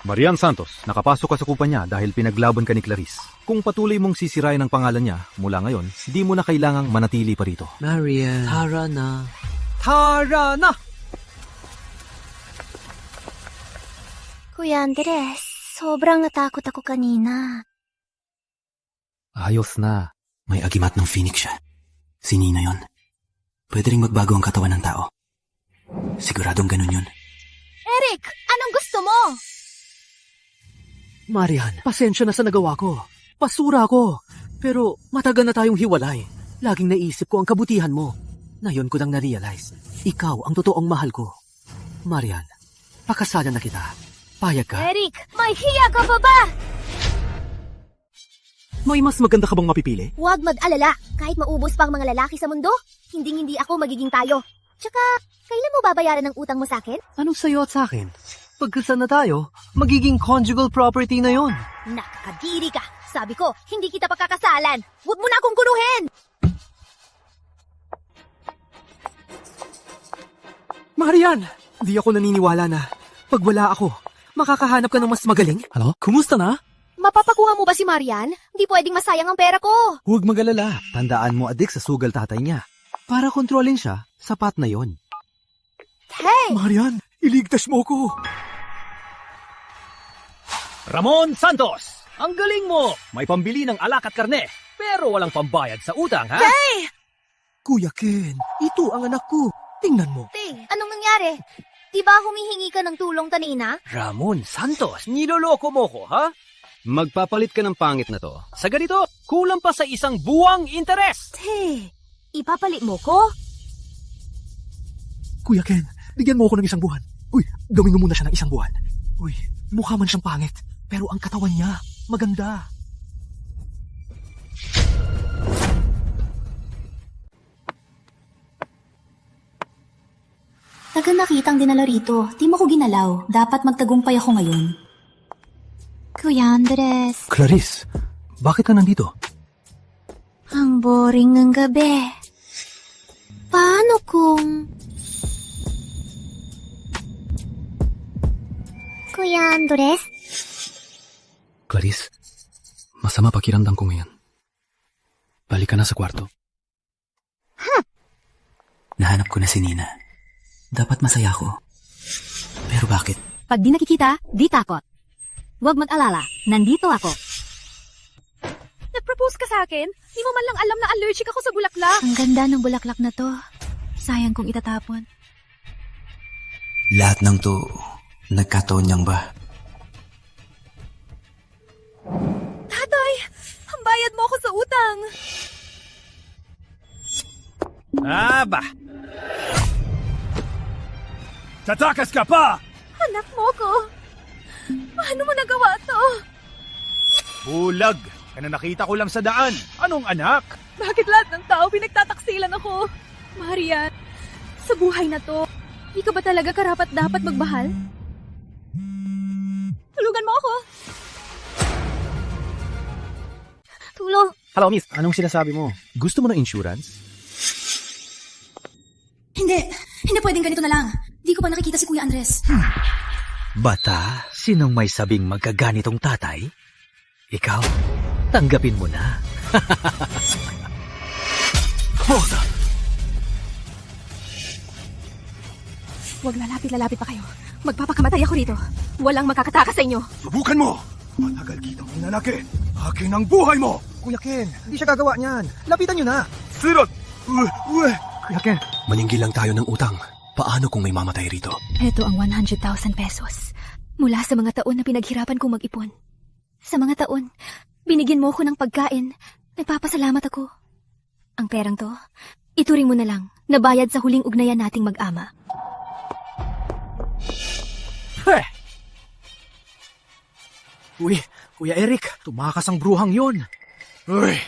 Marian Santos, nakapasok ka sa kumpanya dahil pinaglaban ka ni Clarice. Kung patuloy mong sisirain ang pangalan niya, mula ngayon, di mo na kailangang manatili pa rito. Marian, Tara na. tara na! Kuya Andres, sobrang natakot ako kanina. Ayos na. May agimat ng Phoenix siya. Si Nina yun. Pwede rin magbago ang katawan ng tao. Siguradong ganun yun. Eric, anong gusto mo? Marian, pasensya na sa nagawa ko. Pasura ko. Pero matagal na tayong hiwalay. Laging naisip ko ang kabutihan mo. Ngayon ko lang na-realize. Ikaw ang totoong mahal ko. Marian, pakasalan na kita. Payag ka? Eric, may hiya ka pa ba? May mas maganda ka bang mapipili? Huwag mag-alala. Kahit maubos pa ang mga lalaki sa mundo, hindi ako magiging tayo. Tsaka, kailan mo babayaran ang utang mo sa akin? Anong sa'yo at sa akin? Pagkasal na tayo, magiging conjugal property na yon. Nakakadiri ka. Sabi ko, hindi kita pagkakasalan. Huwag mo na akong kunuhin! Marian! Di ako naniniwala na pag wala ako, makakahanap ka ng mas magaling? Hello? Kumusta na? Mapapakuha mo ba si Marian? Di pwedeng masayang ang pera ko. Huwag magalala. Tandaan mo adik sa sugal tatay niya. Para kontrolin siya, sapat na yon. Hey! Marian, iligtas mo ko. Ramon Santos, ang galing mo! May pambili ng alak at karne, pero walang pambayad sa utang, ha? Hey! Kuya Ken, ito ang anak ko. Tingnan mo. Anong nangyari? Di ba humihingi ka ng tulong kanina? Ramon Santos, niloloko mo ko, ha? Magpapalit ka ng pangit na to. Sa ganito, kulang pa sa isang buwang interes. Ipapalit mo ko? Kuya Ken, bigyan mo ako ng isang buwan. Uy, gawin mo muna siya ng isang buwan. Uy, mukha man siyang pangit, pero ang katawan niya, maganda. Tagal nakitang dinala rito. Di mo ko ginalaw. Dapat magtagumpay ako ngayon. Kuya Andres, Clarice, bakit ka nandito? ang boring ng gabi. Paano kung... Kuya Andres? Clarice, masama pakiramdam ko ngayon. Balik ka na sa kwarto. Nahanap ko na si Nina. Dapat masaya ako. Pero bakit? Pag di nakikita, di takot. Huwag mag-alala, nandito ako. Nag-propose ka sa akin? Di mo man lang alam na allergic ako sa bulaklak. Ang ganda ng bulaklak na to. Sayang kung itatapon. Lahat ng to, nagkataon niyang ba? Tatay, ang bayad mo ako sa utang. Aba! Tatakas ka pa! Anak mo ko. Paano mo nagawa to? Bulag! Kana nakita ko lang sa daan. Anong anak? Bakit lahat ng tao pinagtataksilan ako? Marian, sa buhay na to, di ka ba talaga karapat-dapat magmahal? Tulugan mo ako. Tulong. Hello, miss. Anong sinasabi mo? Gusto mo ng insurance? Hindi pwedeng ganito na lang. Di ko pa nakikita si Kuya Andres. Bata, sinong may sabing magkaganitong tatay? Ikaw, tanggapin mo na. Rosa! Huwag lalapit pa kayo. Magpapakamatay ako rito. Walang makakatakas sa inyo. Subukan mo! Matagal kitang pinalaki. Akin ang buhay mo! Kuya Ken, hindi siya gagawa niyan. Lapitan niyo na. Sirot! Kuya Ken. Maningil lang tayo ng utang. Paano kung may mamatay rito? Ito ang 100,000 pesos. Mula sa mga taon na pinaghirapan kong mag-ipon. Sa mga taon, binigyan mo ako ng pagkain. Nagpapasalamat ako. Ang perang to, ituring mo na lang na bayad sa huling ugnayan nating mag-ama. Uy, Kuya Eric, tumakas ang bruhang yon. Uy!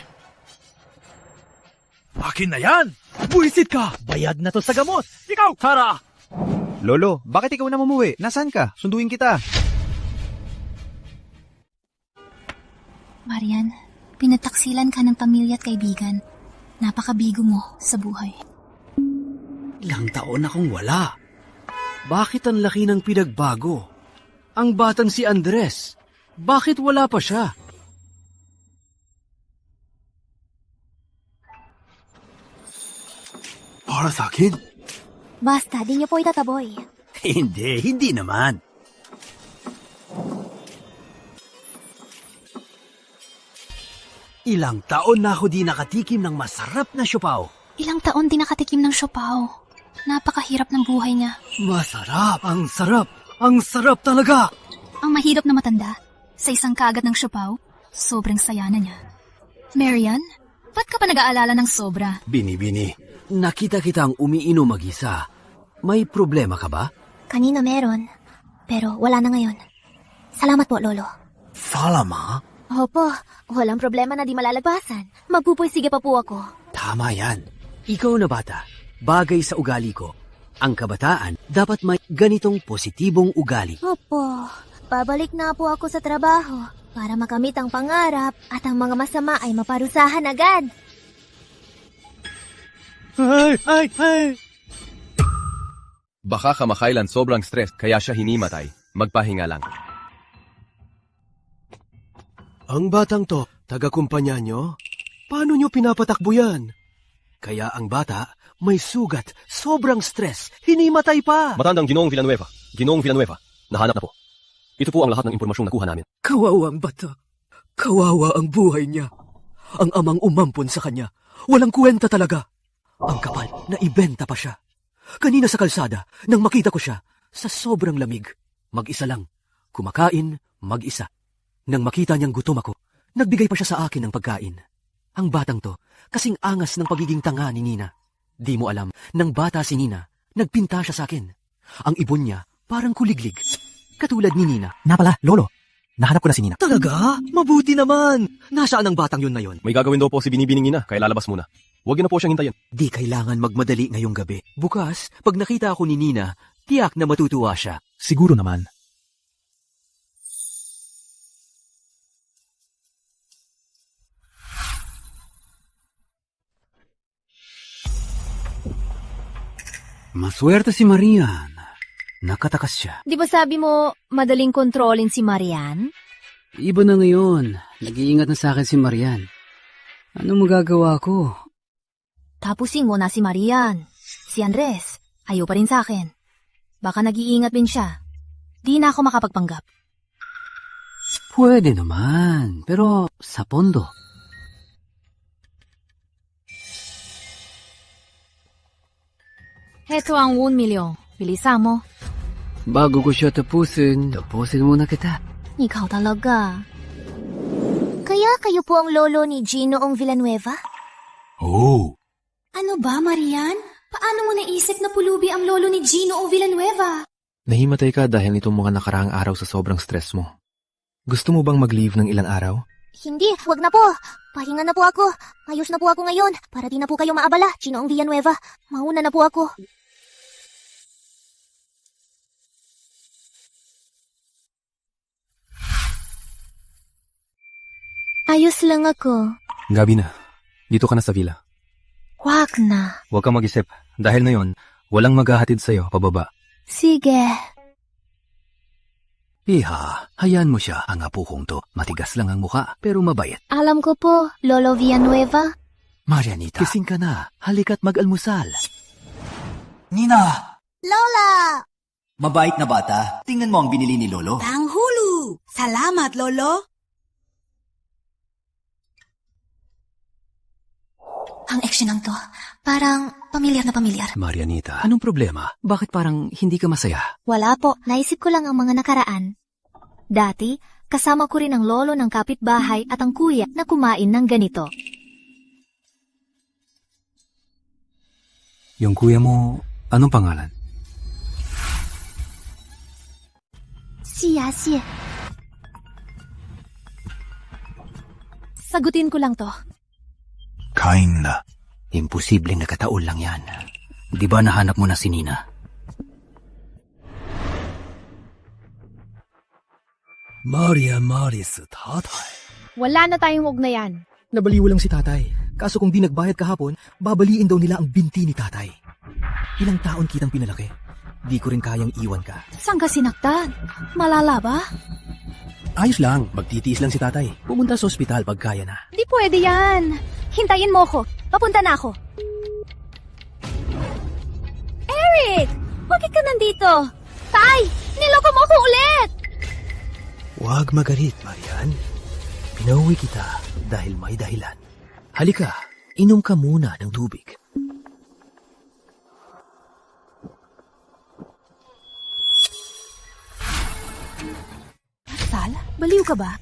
Akin na yan! Buisit ka! Bayad na to sa gamot! Ikaw, Tara! Lolo, bakit ikaw na mumuwi? Nasaan ka? Sunduin kita. Marian, pinataksilan ka ng pamilya at kaibigan. Napakabigo mo sa buhay. Ilang taon akong wala. Bakit ang laki ng pinagbago? Ang batang si Andres, bakit wala pa siya? Para sa akin? Basta, di niyo po itataboy. Hindi naman. Ilang taon na ako di nakatikim ng masarap na siopaw. Ilang taon din nakatikim ng siopaw. Napakahirap ng buhay niya. Masarap, ang sarap talaga. Ang mahirap na matanda, sa isang kagat ng siopaw, sobrang saya na niya. Marian, ba't ka pa nag-aalala ng sobra? Bini, nakita kitang umiinom mag-isa. May problema ka ba? Kanina meron, pero wala na ngayon. Salamat po, Lolo. Salama? Opo, walang problema na di malalagpasan. Magpupursige pa po ako. Tama yan. Ikaw na bata, bagay sa ugali ko. Ang kabataan, dapat may ganitong positibong ugali. Opo, babalik na po ako sa trabaho para makamit ang pangarap at ang mga masama ay maparusahan agad. Ay! Baka kamakailan sobrang stress kaya siya hinimatay. Magpahinga lang. Ang batang to, taga-kumpanya nyo? Paano nyo pinapatakbo yan? Kaya ang bata, may sugat, sobrang stress, hinimatay pa. Matandang Ginoong Villanueva. Nahanap na po. Ito po ang lahat ng impormasyong nakuha namin. Kawawang bata. Kawawa ang buhay niya. Ang amang umampon sa kanya. Walang kwenta talaga. Ang kapal na ibenta pa siya. Kanina sa kalsada, nang makita ko siya, sa sobrang lamig. Mag-isa lang. Kumakain, mag-isa. Nang makita niyang gutom ako, nagbigay pa siya sa akin ng pagkain. Ang batang to, kasing angas ng pagiging tanga ni Nina. Di mo alam, nang bata si Nina, nagpinta siya sa akin. Ang ibon niya, parang kuliglig. Katulad ni Nina. Napala, Lolo. Nahanap ko na si Nina. Talaga? Mabuti naman. Nasaan ang batang yun na yun? May gagawin daw po si Binibining Nina, kaya lalabas muna. Huwag niyo na po siyang hintayin. Di kailangan magmadali ngayong gabi. Bukas, pag nakita ako ni Nina, tiyak na matutuwa siya. Siguro naman. Maswerte si Marian. Nakatakas siya. Di ba sabi mo, madaling kontrolin si Marian? Iba na ngayon. Nag-iingat na sa akin si Marian. Ano magagawa ko? Tapusin mo na si Marian. Si Andres, ayaw pa rin sa akin. Baka nag-iingat din siya. Di na ako makapagpanggap. Pwede naman, pero sa pondo. Heto ang 1 milyon. Bilisan mo. Bago ko siya tapusin muna kita. Ikaw talaga. Kaya kayo po ang lolo ni Ginoong Villanueva? Oh. Ano ba, Marian? Paano mo naisip na pulubi ang lolo ni Ginoong Villanueva? Nahimatay ka dahil nitong mga nakaraang araw sa sobrang stress mo. Gusto mo bang mag-leave ng ilang araw? Hindi, wag na po. Pahinga na po ako. Ayos na po ako ngayon. Para di na po kayo maabala, Ginoong Villanueva. Mauna na po ako. Ayos lang ako. Gabi na. Dito ka na sa villa. Wag na. Huwag kang mag-isip. Dahil ngayon, walang maghahatid sa'yo pababa. Sige. Iha, hayaan mo siya. Ang apo kong to, matigas lang ang muka, pero mabait. Alam ko po, Lolo Villanueva. Marianita, kising ka na. Halika't mag-almusal. Nina! Lola! Mabait na bata. Tingnan mo ang binili ni Lolo. Tanghulu! Salamat, Lolo! Ang action ng to, parang pamilyar na pamilyar. Marianita, anong problema? Bakit parang hindi ka masaya? Wala po, naisip ko lang ang mga nakaraan. Dati, kasama ko rin ang lolo ng kapitbahay at ang kuya na kumain ng ganito. Yung kuya mo, anong pangalan? Siya. Sagutin ko lang to. Kain na. Imposibleng nakataon lang yan. Di ba nahanap mo na si Nina? Maris, tatay. Wala na tayong ugnayan. Nabaliw lang si tatay. Kaso kung di nagbayad kahapon, babaliin daw nila ang binti ni tatay. Ilang taon kitang pinalaki. Di ko rin kayang iwan ka. Saan ka sinaktan? Malala ba? Ayos lang, magtitiis lang si tatay. Pumunta sa ospital pag kaya na. Di pwede yan. Hintayin mo ako. Papunta na ako. Eric! Bakit ka nandito? Tay! Niloko mo ako ulit! Huwag magalit, Marian. Pinauwi kita dahil may dahilan. Halika, inom ka muna ng tubig. Sal, baliw ka ba?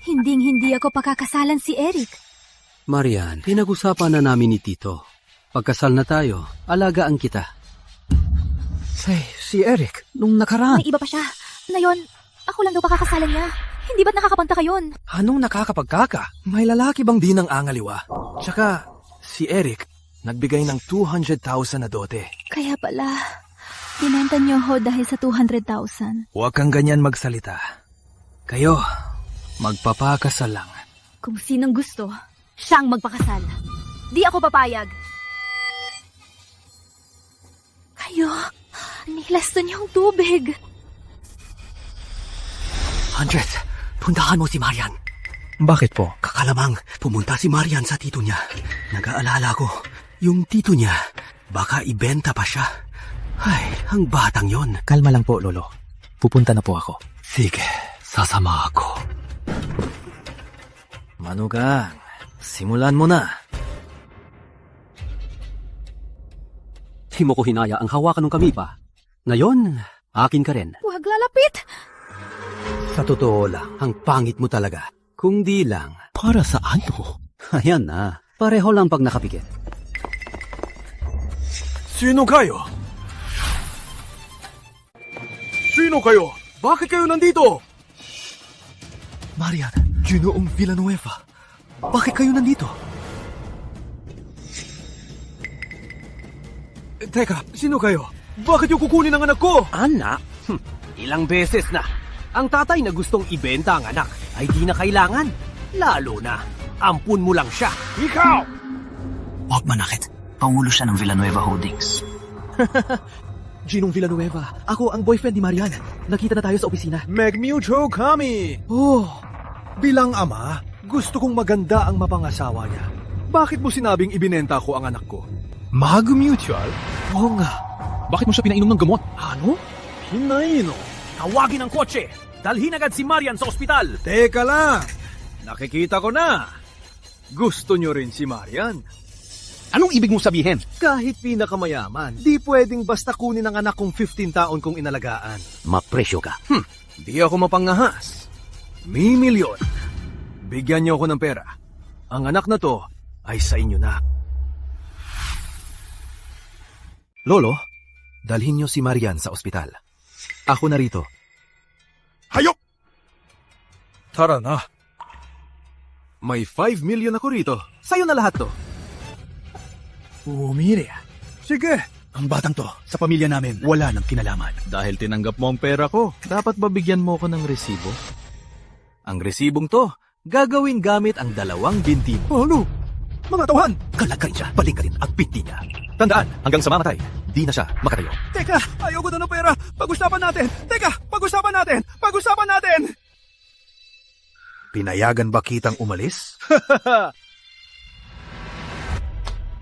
Hinding-hindi ako pakakasalan si Eric. Marian, pinag-usapan na namin ni Tito. Pagkasal na tayo, alagaan kita. Si Eric, nung nakaraan. May iba pa siya. Ngayon, ako lang daw pakakasalan niya. Hindi ba't nakakapanta kayon? Anong nakakapagkaka? May lalaki bang di ng angaliwa? Tsaka, si Eric, nagbigay ng 200,000 na dote. Kaya pala, binenta niyo ho dahil sa 200,000. Huwag kang ganyan magsalita. Kayo, magpapakasal lang. Kung sinong gusto, siyang magpakasal. Di ako papayag. Kayo, nilasto niyong tubig. Andres, puntahan mo si Marian. Bakit po? Kakalamang, pumunta si Marian sa tito niya. Nag-aalala ko, yung tito niya, baka ibenta pa siya. Ay, ang batang yon. Kalma lang po, Lolo. Pupunta na po ako. Sige, sasama ako. Manugang, simulan mo na. Di mo ko hinaya ang hawakan ng kami pa. Ngayon, akin ka rin. Huwag lalapit! Sa totoo lang, ang pangit mo talaga. Kung di lang, para sa ano? Ayan na, pareho lang pag nakapikit. Sino kayo? Sino kayo? Bakit kayo nandito? Marian, Ginoong Villanueva. Bakit kayo nandito? Teka, sino kayo? Bakit yung kukunin ang anak ko? Anak? Ilang beses na. Ang tatay na gustong ibenta ang anak ay di na kailangan. Lalo na, ampun mo lang siya. Ikaw! Huwag manakit. Pangulo siya ng Villanueva Holdings. Ginong Villanueva, ako ang boyfriend ni Marian. Nakita na tayo sa opisina. Magmutuo kami! Oh, bilang ama, gusto kong maganda ang mapangasawa niya. Bakit mo sinabing ibinenta ko ang anak ko? Mag-mutual? Oo nga. Bakit mo siya pinainom ng gamot? Ano? Pinainom? Tawagin ang kotse! Dalhin agad si Marian sa ospital! Teka lang! Nakikita ko na! Gusto nyo rin si Marian? Anong ibig mong sabihin? Kahit pinakamayaman, di pwedeng basta kunin ang anak kong 15 taon kong inalagaan. Mapresyo ka. Di ako mapangahas. May milyon. Bigyan niyo ako ng pera. Ang anak na to ay sa inyo na. Lolo, dalhin niyo si Marian sa ospital. Ako na rito. Hayop! Tara na. May 5 million ako rito. Sa'yo na lahat to. Umiri. Sige. Ang batang to, sa pamilya namin, wala nang kinalaman. Dahil tinanggap mo ang pera ko, dapat babigyan mo ko ng resibo. Ang resibong to, gagawin gamit ang 2 binti mo. Ano? Mga tauhan! Kalagay siya, balingarin ang binti niya. Tandaan, hanggang sa mamatay, di na siya makatayo. Teka, ayoko na ng pera. Pag-usapan natin. Teka, pag-usapan natin. Pag-usapan natin. Pinayagan ba kitang umalis?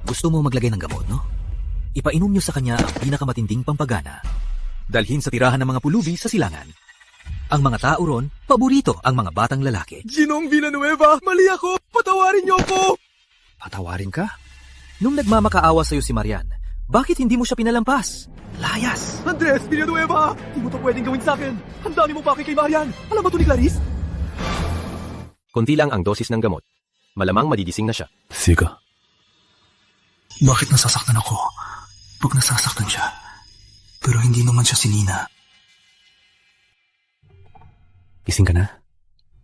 Gusto mo maglagay ng gamot, no? Ipainom niyo sa kanya ang pinakamatinding pampagana. Dalhin sa tirahan ng mga pulubi sa silangan. Ang mga tao ron, paborito ang mga batang lalaki. Ginong Villanueva, mali ako! Patawarin niyo ako! Patawarin ka? Nung nagmamakaawa sa'yo si Marian, bakit hindi mo siya pinalampas? Layas! Andres Villanueva! Di mo to pwedeng gawin sa akin! Ang dami mo bakit kay Marian! Alam mo to ni Clarice? Konti lang ang dosis ng gamot. Malamang madigising na siya. Siga. Bakit nasasaktan ako? Pag nasasaktan siya. Pero hindi naman siya si Nina. Gising ka na?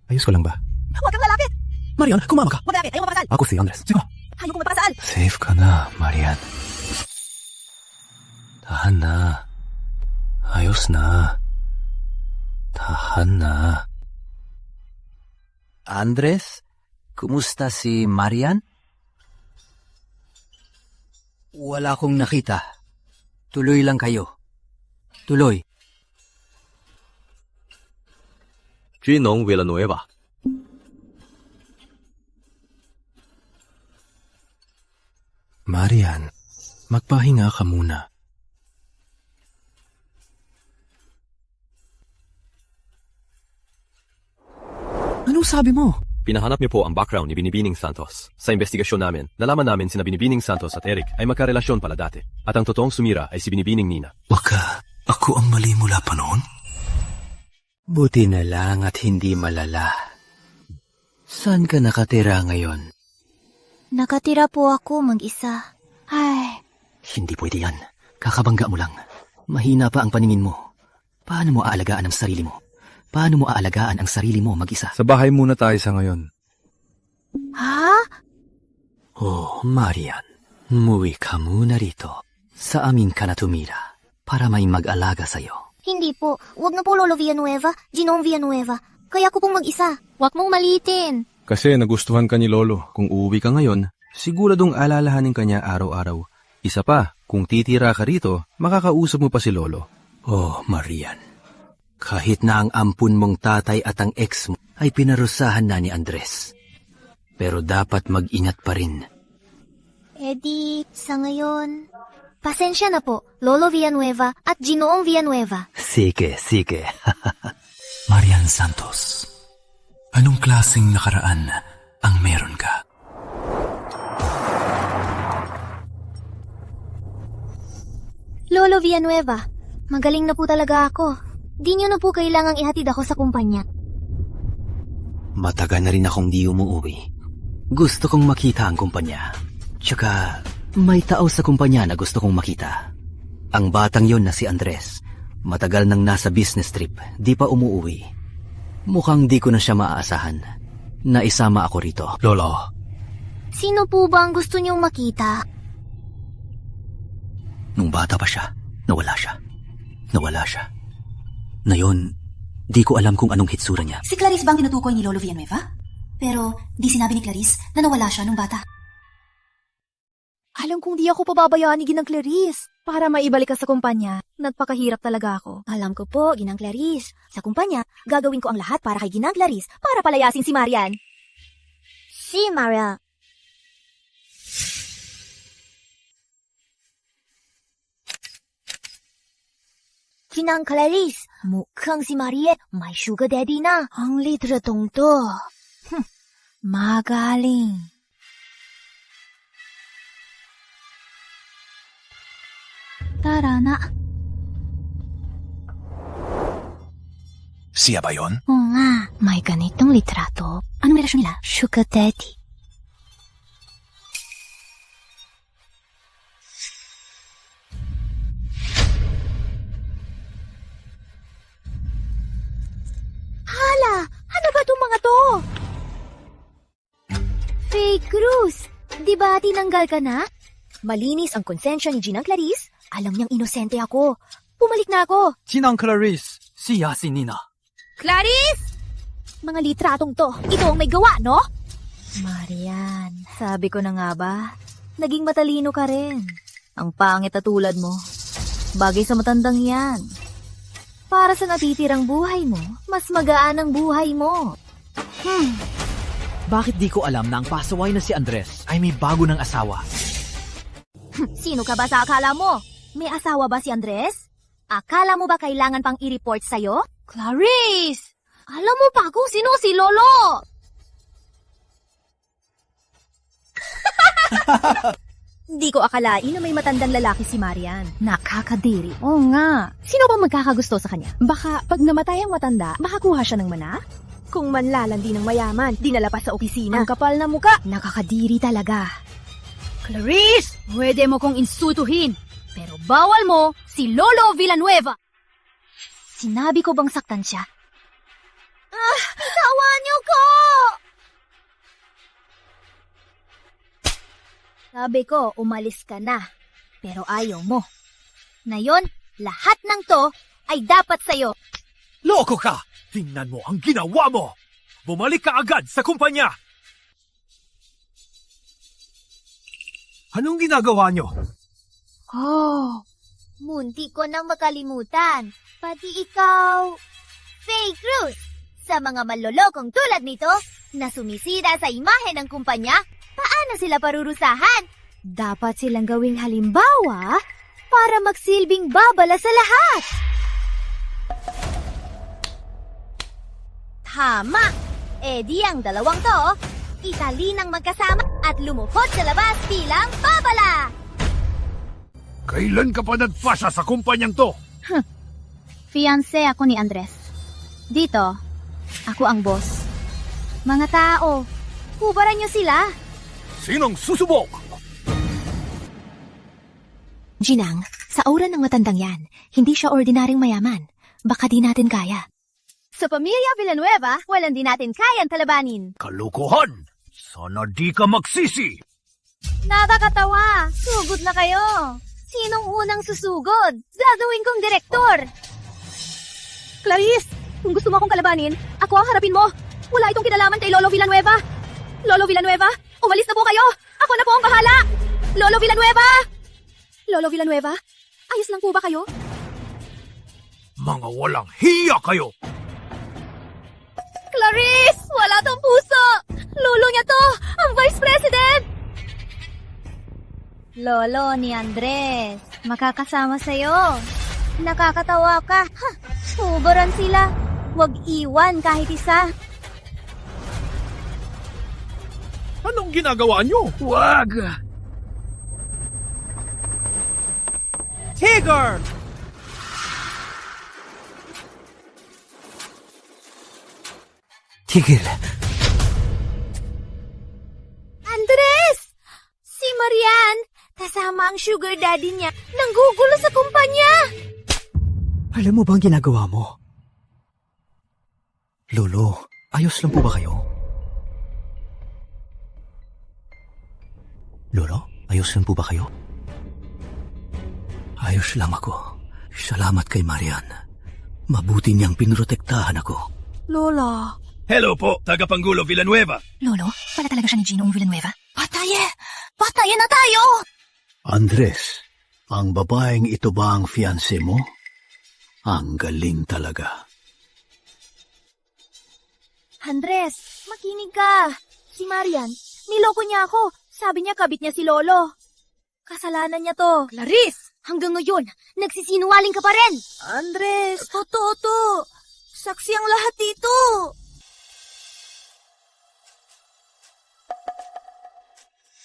Ayos ka lang ba? Huwag kang lalapit! Marian, kumama ka! Huwag lalapit! Ayaw mapakasal! Ako si Andres. Siga. Ayaw kong mapakasal! Safe ka na, Marian. Tahan na. Ayos na. Tahan na. Andres, kumusta si Marian? Wala akong nakita. Tuloy lang kayo. Tuloy. Ginong Villanueva. Marian, magpahinga ka muna. Anong sabi mo? Pinahanap niyo po ang background ni Binibining Santos. Sa investigasyon namin, nalaman namin sina Binibining Santos at Eric ay magkarelasyon pala dati. At ang totoong sumira ay si Binibining Nina. Baka ako ang mali mula pa noon? Buti na lang at hindi malala. Saan ka nakatira ngayon? Nakatira po ako mag-isa. Ay, Hindi pwede yan. Kakabangga mo lang. Mahina pa ang paningin mo. Paano mo aalagaan ang sarili mo? Paano mo aalagaan ang sarili mo mag-isa? Sa bahay muna tayo sa ngayon. ha? Oh, Marian. Muwi ka muna rito. Sa amin ka na tumira para may mag-alaga sa'yo. Hindi po. Huwag na po, Lolo Villanueva. Ginong Villanueva. Kaya ko pong mag-isa. Huwag mong maliitin. Kasi nagustuhan ka ni Lolo. Kung uuwi ka ngayon, siguradong alalahanin ka niya araw-araw. Isa pa, kung titira ka rito, makakausap mo pa si Lolo. Oh, Marian. Kahit na ang ampun mong tatay at ang ex mo ay pinarusahan na ni Andres. Pero dapat mag-ingat pa rin. Eddie, sa ngayon, pasensya na po, Lolo Villanueva at Ginoong Villanueva. Sige, sige. Marian Santos, anong klaseng nakaraan ang meron ka? Lolo Villanueva, magaling na po talaga ako. Di niyo na po kailangang ihatid ako sa kumpanya. Matagal na rin akong di umuwi. Gusto kong makita ang kumpanya. Tsaka, may tao sa kumpanya na gusto kong makita. Ang batang yon na si Andres. Matagal nang nasa business trip, di pa umuwi. Mukhang di ko na siya maaasahan. Naisama ako rito. Lolo. Sino po ba ang gusto niyong makita? Nung bata pa siya, nawala siya. Nawala siya. Ngayon, di ko alam kung anong hitsura niya. Si Clarice ba ang tinutukoy ni Lolo Villanueva? Pero di sinabi ni Clarice na nawala siya nung bata. Alam kong di ako pababayaan ni Ginang Clarice para maibalik ka sa kumpanya. Nagpakahirap talaga ako. Alam ko po, Ginang Clarice. Sa kumpanya, gagawin ko ang lahat para kay Ginang Clarice para palayasin si Marian. Si Maria. Sinang Clarice, mukhang si Mariette may sugar daddy na. Ang litratong to. Magaling. Tara na. Siya ba yon? Oo nga, may ganitong litrato. Anong relasyon nila? Sugar daddy. Hala, ano ba itong mga to? Fake Cruz, di ba tinanggal ka na? Malinis ang konsensya ni Ginang Clarice. Alam niyang inosente ako. Pumalik na ako. Sinang Clarice, siya si Nina. Clarice! Mga litratong to, ito ang may gawa, no? Marian, sabi ko na nga ba? Naging matalino ka rin. Ang pangit at tulad mo. Bagay sa matandang yan. Para sa natitirang buhay mo, mas magaan ang buhay mo. Bakit di ko alam na ang pasaway na si Andres ay may bago ng asawa? Sino ka ba sa akala mo? May asawa ba si Andres? Akala mo ba kailangan pang i-report sa'yo? Clarice! Alam mo pa kung sino si Lolo! Hindi ko akalain na may matandang lalaki si Marian. Nakakadiri. Oo nga. Sino ba magkakagusto sa kanya? Baka pag namatay ang matanda, makakuha siya ng mana? Kung manlalandi ng mayaman, dinala pa sa opisina. Ang kapal na muka. Nakakadiri talaga. Clarice! Pwede mo kong insultuhin. Pero bawal mo si Lolo Villanueva. Sinabi ko bang saktan siya? Itawan niyo ko! Sabi ko, umalis ka na. Pero ayaw mo. Ngayon, lahat ng to ay dapat sa'yo. Loko ka! Tingnan mo ang ginawa mo! Bumalik ka agad sa kumpanya! Anong ginagawa nyo? Oh, munti ko nang makalimutan. Pati ikaw, Fake Cruz. Sa mga manlolokong tulad nito, na sumisira sa imahe ng kumpanya, paano sila parurusahan? Dapat silang gawing halimbawa para magsilbing babala sa lahat. Tama! E di ang dalawang to, italinang magkasama at lumuhod sa labas bilang babala! Kailan ka pa nagpasa sa kumpanyang to? Fiancé ako ni Andres. Dito, ako ang boss. Mga tao, hubaran niyo sila. Sinong susubok? Ginang, sa aura ng matandang yan, hindi siya ordinaryong mayaman. Baka di natin kaya. Sa pamilya Villanueva, walang di natin kayang talabanin. Kalokohan! Sana di ka magsisi! Nakakatawa! Sugod na kayo! Sinong unang susugod? Gagawin kong direktor! Clarice! Kung gusto mo akong kalabanin, ako ang harapin mo! Wala itong kinalaman kay Lolo Villanueva! Lolo Villanueva, umalis na po kayo! Ako na po ang bahala! Lolo Villanueva! Lolo Villanueva, ayos lang po ba kayo? Mga walang hiya kayo! Clarice! Wala tong puso! Lolo niya to! Ang Vice President! Lolo ni Andres, makakasama sa'yo. Nakakatawa ka. Hubaran sila. Huwag iwan kahit isa. Anong ginagawa nyo? Wag! Tigger! Tigil. Andres! Si Marian, kasama ang sugar daddy niya, nanggugulo sa kumpanya. Alam mo bang ginagawa mo? Lolo, ayos lang po ba kayo? Lolo, ayos lang po ba kayo? Ayos lang ako. Salamat kay Marian. Mabuti niyang pinrotektahan ako. Lola. Hello po, tagapanggulo Villanueva. Lolo, pala talaga siya ni Ginoong Villanueva? Patayin na tayo! Andres, ang babaeng ito ba ang fiancé mo? Ang galing talaga. Andres, makinig ka. Si Marian, niloko niya ako. Sabi niya kabit niya si Lolo. Kasalanan niya to. Clarice! Hanggang ngayon, nagsisinungaling ka pa rin! Andres, totoo to. Saksi ang lahat dito.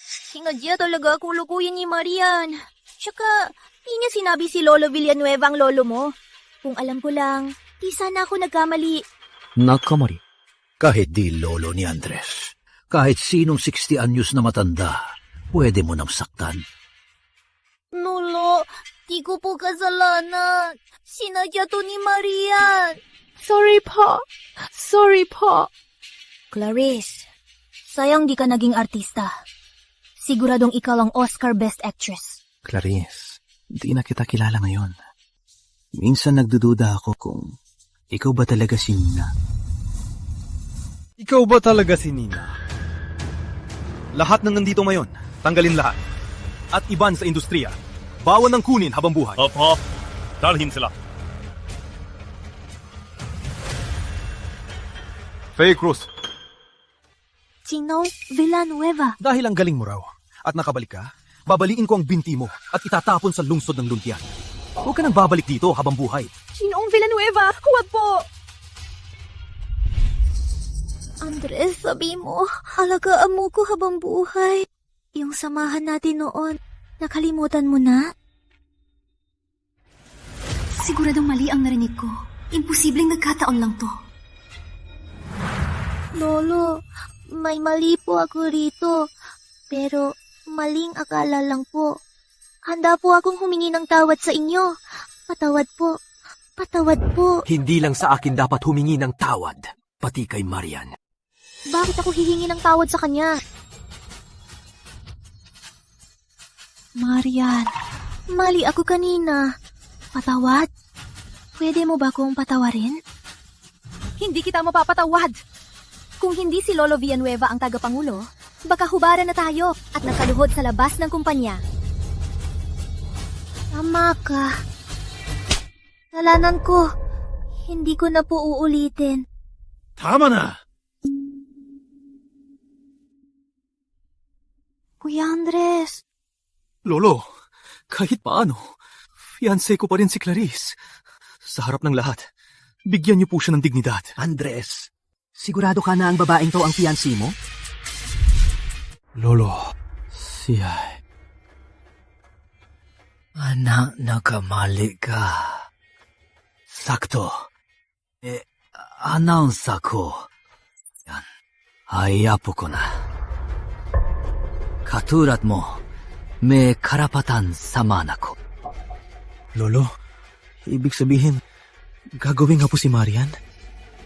Sinadya talaga ako lukuyin ni Marian. Tsaka, di niya sinabi si Lolo Villanueva ang lolo mo. Kung alam ko lang, di sana ako nagkamali. Nakamali. Kahit di lolo ni Andres. Kahit sinong 60 anyos na matanda, pwede mo nang saktan. Lolo, di ko po kasalanan. Sinadya to ni Marian. Sorry po. Sorry po. Clarice, sayang di ka naging artista. Siguradong ikaw ang Oscar Best Actress. Clarice, di na kita kilala ngayon. Minsan nagdududa ako kung ikaw ba talaga si Nina. Ikaw ba talaga si Nina? Lahat ng nandito ngayon, tanggalin lahat. At iban sa industriya. Bawal ng kunin habang buhay. Opo, dalhin sila. Faye Cruz. Gino Villanueva. Dahil ang galing mo raw at nakabalik ka, babaliin ko ang binti mo at itatapon sa lungsod ng lumpia. Huwag ka nang babalik dito habang buhay. Ginoong Villanueva, huwag po. Andres, sabi mo, alagaan mo ko habang buhay. Yung samahan natin noon, nakalimutan mo na? Siguradong mali ang narinig ko. Imposibleng nagkataon lang to. Lolo, may mali po ako rito. Pero maling akala lang po. Handa po akong humingi ng tawad sa inyo. Patawad po. Patawad po. Hindi lang sa akin dapat humingi ng tawad, pati kay Marian. Bakit ako hihingi ng tawad sa kanya? Marian, mali ako kanina. Patawad? Pwede mo ba akong patawarin? Hindi kita mapapatawad. Kung hindi si Lolo Villanueva ang tagapangulo, baka hubaran na tayo at nakaluhod sa labas ng kumpanya. Tama ka. Kasalanan ko. Hindi ko na po uulitin. Tama na! Kuya Andres. Lolo, kahit paano, fiancé ko pa rin si Clarice. Sa harap ng lahat, bigyan niyo po siya ng dignidad. Andres, sigurado ka na ang babaeng to ang fiancé mo? Lolo, siya... Anak, nakamali ka. Sakto. Announce ako. Yan. Ayapo ko na. Katulad mo, may karapatan sama na ko. Lolo, ibig sabihin, gagawin nga po si Marian?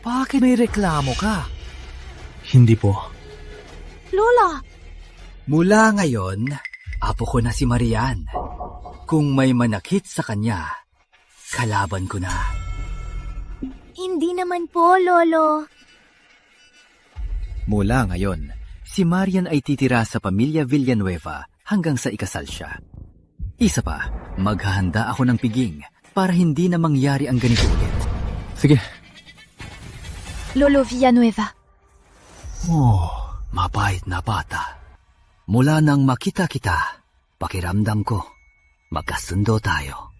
Bakit may reklamo ka? Hindi po. Lola! Mula ngayon, apo ko na si Marian. Kung may manakit sa kanya, kalaban ko na. Hindi naman po, Lolo. Mula ngayon, si Marian ay titira sa pamilya Villanueva hanggang sa ikasal siya. Isa pa, maghahanda ako ng piging para hindi na mangyari ang ganito ulit. Sige. Lolo Villanueva. Oh, mabait na bata. Mula nang makita kita, pakiramdam ko, magkasundo tayo.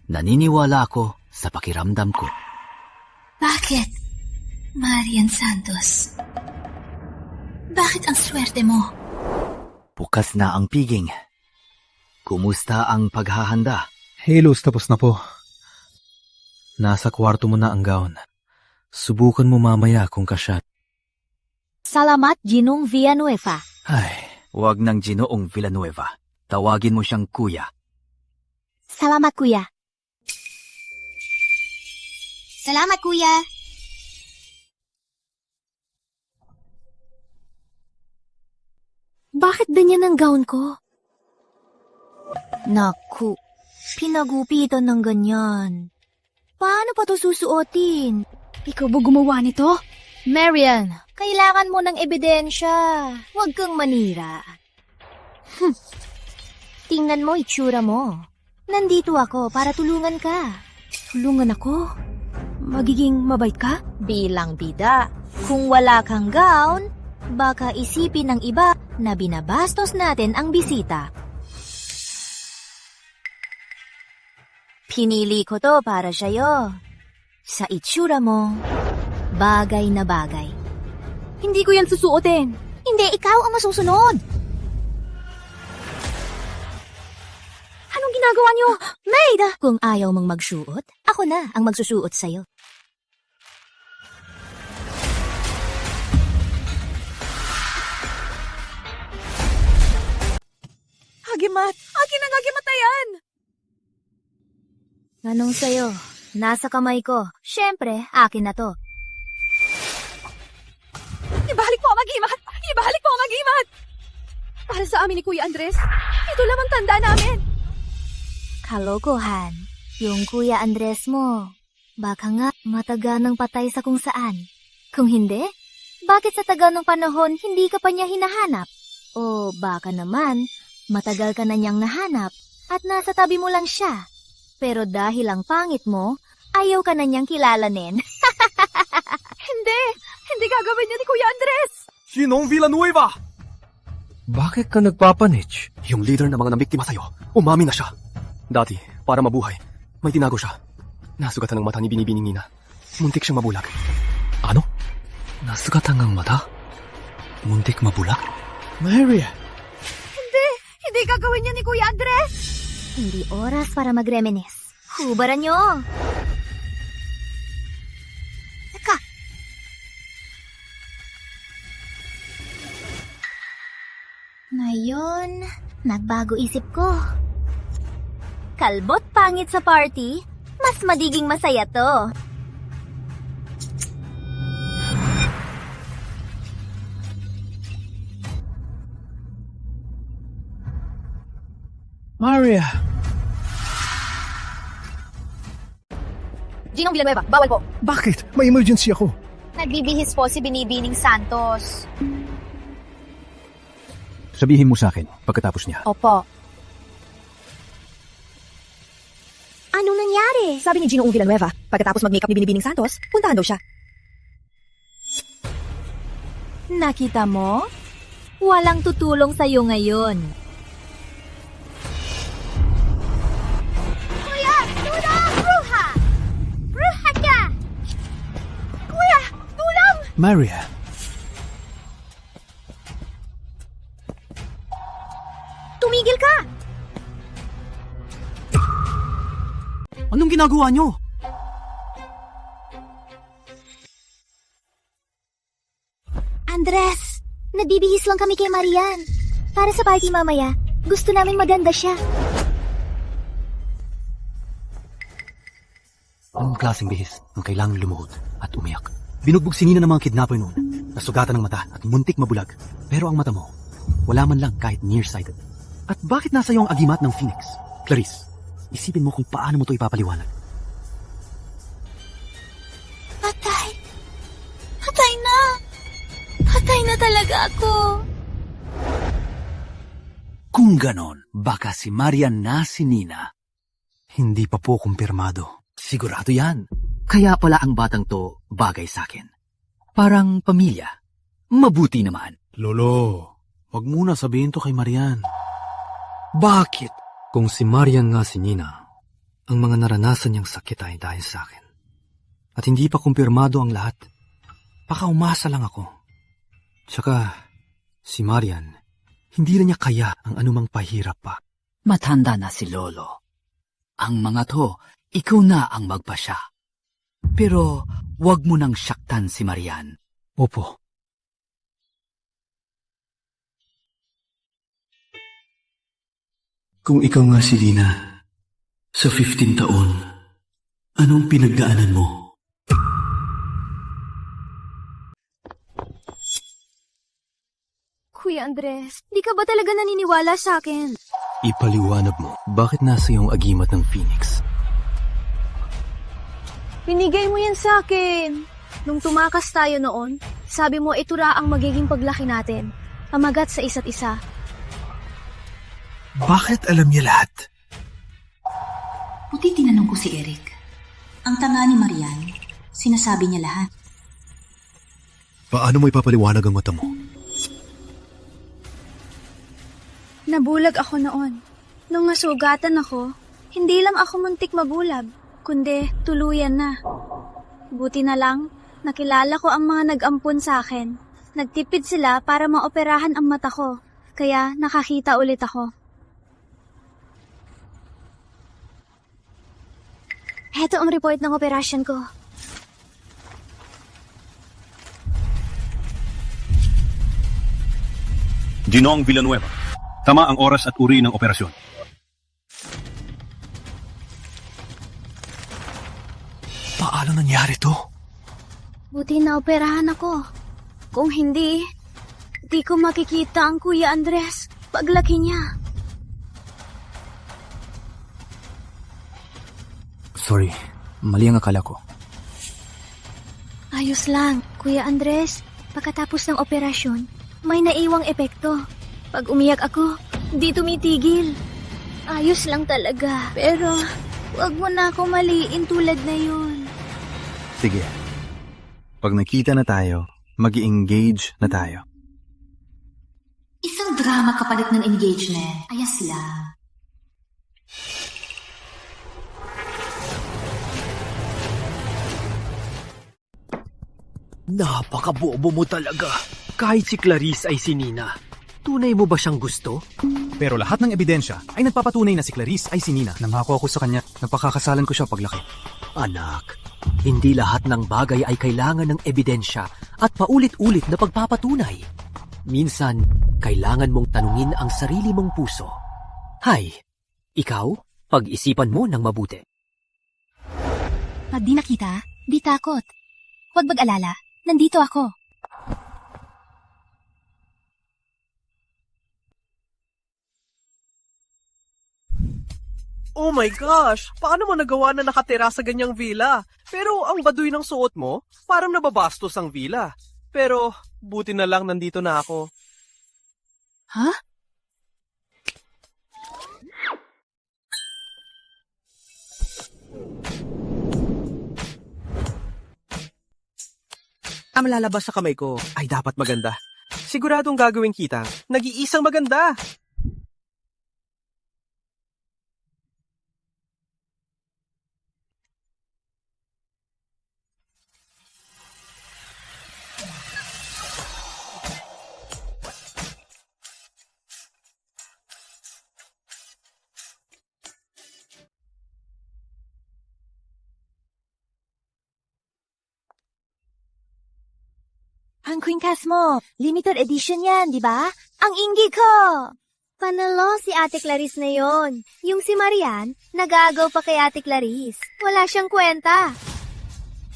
Naniniwala ako sa pakiramdam ko. Bakit, Marian Santos? Bakit ang swerte mo? Bukas na ang piging. Kumusta ang paghahanda? Halos, tapos na po. Nasa kwarto mo na ang gown. Subukan mo mamaya kung kasya. Salamat, Ginong Villanueva. Ay, wag ng Ginoong Villanueva. Tawagin mo siyang kuya. Salamat, Kuya. Salamat, Kuya. Bakit ganyan ang gown ko? Naku, pinagupitan ng ganyan. Paano pa to susuotin? Ikaw ba gumawa nito? Marian, kailangan mo ng ebidensya. Huwag kang manira. Tingnan mo itsura mo. Nandito ako para tulungan ka. Tulungan ako? Magiging mabait ka? Bilang bida, kung wala kang gown, baka isipin ng iba na binabastos natin ang bisita. Pinili ko to para sa'yo. Sa itsura mo, bagay na bagay. Hindi ko yan susuotin. Hindi, ikaw ang masusunod. Anong ginagawa niyo? Maid! Kung ayaw mong magsuot, ako na ang magsusuot sa'yo. Hagimat! Akin ang hagimat na yan! Anong sa'yo? Nasa kamay ko. Siyempre, akin na to. Ibalik po ang hagimat! Ibalik po ang hagimat! Para sa amin ni Kuya Andres, ito lang ang tanda namin. Kalokohan. Yung Kuya Andres mo. Baka nga mataga ng patay sa kung saan. Kung hindi, bakit sa tagal ng panahon hindi ka pa niya hinahanap? O baka naman, matagal ka na niyang nahanap at nasa tabi mo lang siya. Pero dahil ang pangit mo, ayaw ka na niyang kilalanin. Hindi! Hindi gagawin niya ni Kuya Andres! Sinong Villanueva? Bakit ka nagpapanitch? Yung leader ng mga nabiktima sa'yo, umami na siya. Dati, para mabuhay, may tinago siya. Nasugatan ng mata ni Binibining Nina. Muntik siyang mabulag. Ano? Nasugatan ng mata? Muntik mabulag? Maria! Hindi! Hindi gagawin niya ni Kuya Andres! Hindi oras para magreminis. Hubaran niyo! Teka! Ngayon, nagbago isip ko. Kalbot pangit sa party, mas magiging masaya to. Maria! Ginong Villanueva, bawal po. Bakit? May emergency ako. Nagbibihis po si Binibining Santos. Sabihin mo sa akin pagkatapos niya. Opo. Anong nangyari? Sabi ni Ginoong Villanueva, pagkatapos mag-makeup ni Binibining Santos, puntahan daw siya. Nakita mo? Walang tutulong sa'yo ngayon. Kuya! Tulong! Bruha! Bruha ka! Kuya! Tulong! Maria! Tumigil ka! Anong ginagawa niyo? Andres, nagbibihis lang kami kay Marian. Para sa party mamaya, gusto namin maganda siya. Anong klaseng bihis ang kailangang lumuhod at umiyak? Binugbog si Nina ng mga kidnapper noon. Nasugatan ng mata at muntik mabulag. Pero ang mata mo, wala man lang kahit nearsighted. At bakit nasa iyo ang agimat ng Phoenix? Clarice, isipin mo kung paano mo ito ipapaliwanag. Patay. Patay na. Patay na talaga ako. Kung ganon, baka si Marian na si Nina. Hindi pa po kumpirmado. Sigurado yan. Kaya pala ang batang to bagay sa akin. Parang pamilya. Mabuti naman. Lolo, wag muna sabihin to kay Marian. Bakit? Kung si Marian nga si Nina, ang mga naranasan niyang sakit ay dahil sa akin. At hindi pa kumpirmado ang lahat. Baka umasa lang ako. Tsaka, si Marian, hindi na niya kaya ang anumang pahirap pa. Matanda na si Lolo. Ang mga to, ikaw na ang magpasya. Pero, wag mo nang saktan si Marian. Opo. Kung ikaw nga si Lina, sa 15 taon, anong pinagdaanan mo? Kuya Andres, di ka ba talaga naniniwala sa akin? Ipaliwanag mo, bakit nasa iyong agimat ng Phoenix? Binigay mo yan sa akin. Nung tumakas tayo noon, sabi mo ito ra ang magiging paglaki natin. Pamagat sa isa't isa. Bakit alam niya lahat? Puti tinanong ko si Eric. Ang tanga ni Marian, sinasabi niya lahat. Paano mo ipapaliwanag ang mata mo? Nabulag ako noon. Nung nasugatan ako, Hindi lang ako muntik mabulag, kundi tuluyan na. Buti na lang, nakilala ko ang mga nag-ampon sa akin. Nagtipid sila para maoperahan ang mata ko, kaya nakakita ulit ako. Heto ang report ng operasyon ko. Ginoong Villanueva. Tama ang oras at uri ng operasyon. Paano nangyari to? Buti na operahan ako. Kung hindi, di ko makikita ang Kuya Andres paglaki niya. Sorry, mali ang akala ko. Ayos lang, Kuya Andres. Pagkatapos ng operasyon, may naiwang epekto. Pag umiyak ako, di tumitigil. Ayos lang talaga. Pero, wag mo na ako maliin tulad na yun. Sige. Pag nakita na tayo, mag-i-engage na tayo. Isang drama kapalit ng engagement. Ayos lang. Napakabobo mo talaga. Kahit si Clarice ay si Nina. Tunay mo ba siyang gusto? Pero lahat ng ebidensya ay nagpapatunay na si Clarice ay si Nina. Nangako ako sa kanya na pakakasalan ko siya paglaki. Anak, hindi lahat ng bagay ay kailangan ng ebidensya at paulit-ulit na pagpapatunay. Minsan, kailangan mong tanungin ang sarili mong puso. Hay, ikaw, pag-isipan mo ng mabuti. Pag di nakita, di takot. Huwag mag-alala, nandito ako. Oh my gosh! Paano mo nagawa na nakatira sa ganyang villa? Pero ang baduy ng suot mo, parang nababastos ang villa. Pero buti na lang nandito na ako. Ha? Ang lalabas sa kamay ko ay dapat maganda. Siguradong gagawin kita. Nag-iisang maganda. Ang Queencast mo, limited edition yan, di ba? Ang inggi ko! Panalo si Ate Clarice na yon. Yung si Marian, nagagaw pa kay Ate Clarice. Wala siyang kwenta.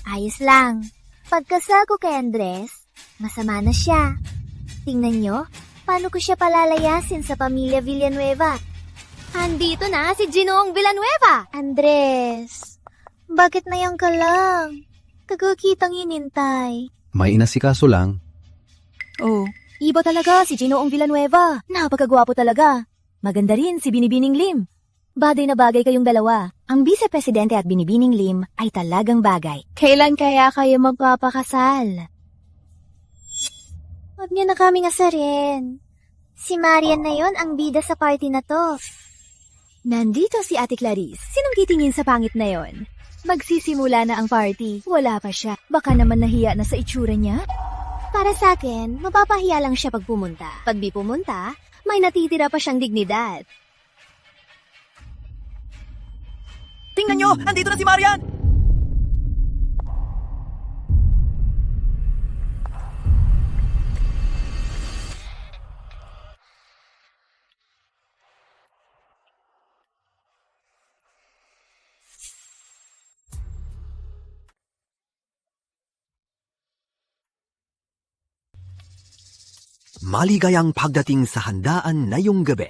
Ayos lang. Pagkasal ko kay Andres, masama na siya. Tingnan nyo, paano ko siya palalayasin sa pamilya Villanueva. Andito na si Ginoong Villanueva! Andres, bakit nayang ka lang? Tagal kitang hinintay. May inasikaso lang. Oh, iba talaga si Ginoong Villanueva. Napakagwapo talaga. Maganda rin si Binibining Lim. Bagay na bagay kayong dalawa. Ang Vice-Presidente at Binibining Lim ay talagang bagay. Kailan kaya kayo magpapakasal? Huwag niyo na kaming asarin. Si Marian na yon ang bida sa party na to. Nandito si Ate Clarice. Sinong titingin sa pangit na yon? Magsisimula na ang party. Wala pa siya. Baka naman nahiya na sa itsura niya. Para sa akin, mapapahiya lang siya pag pumunta. Pag di pumunta, may natitira pa siyang dignidad. Tingnan nyo! Nandito na si Marian! Maligayang pagdating sa handaan na yung gabi.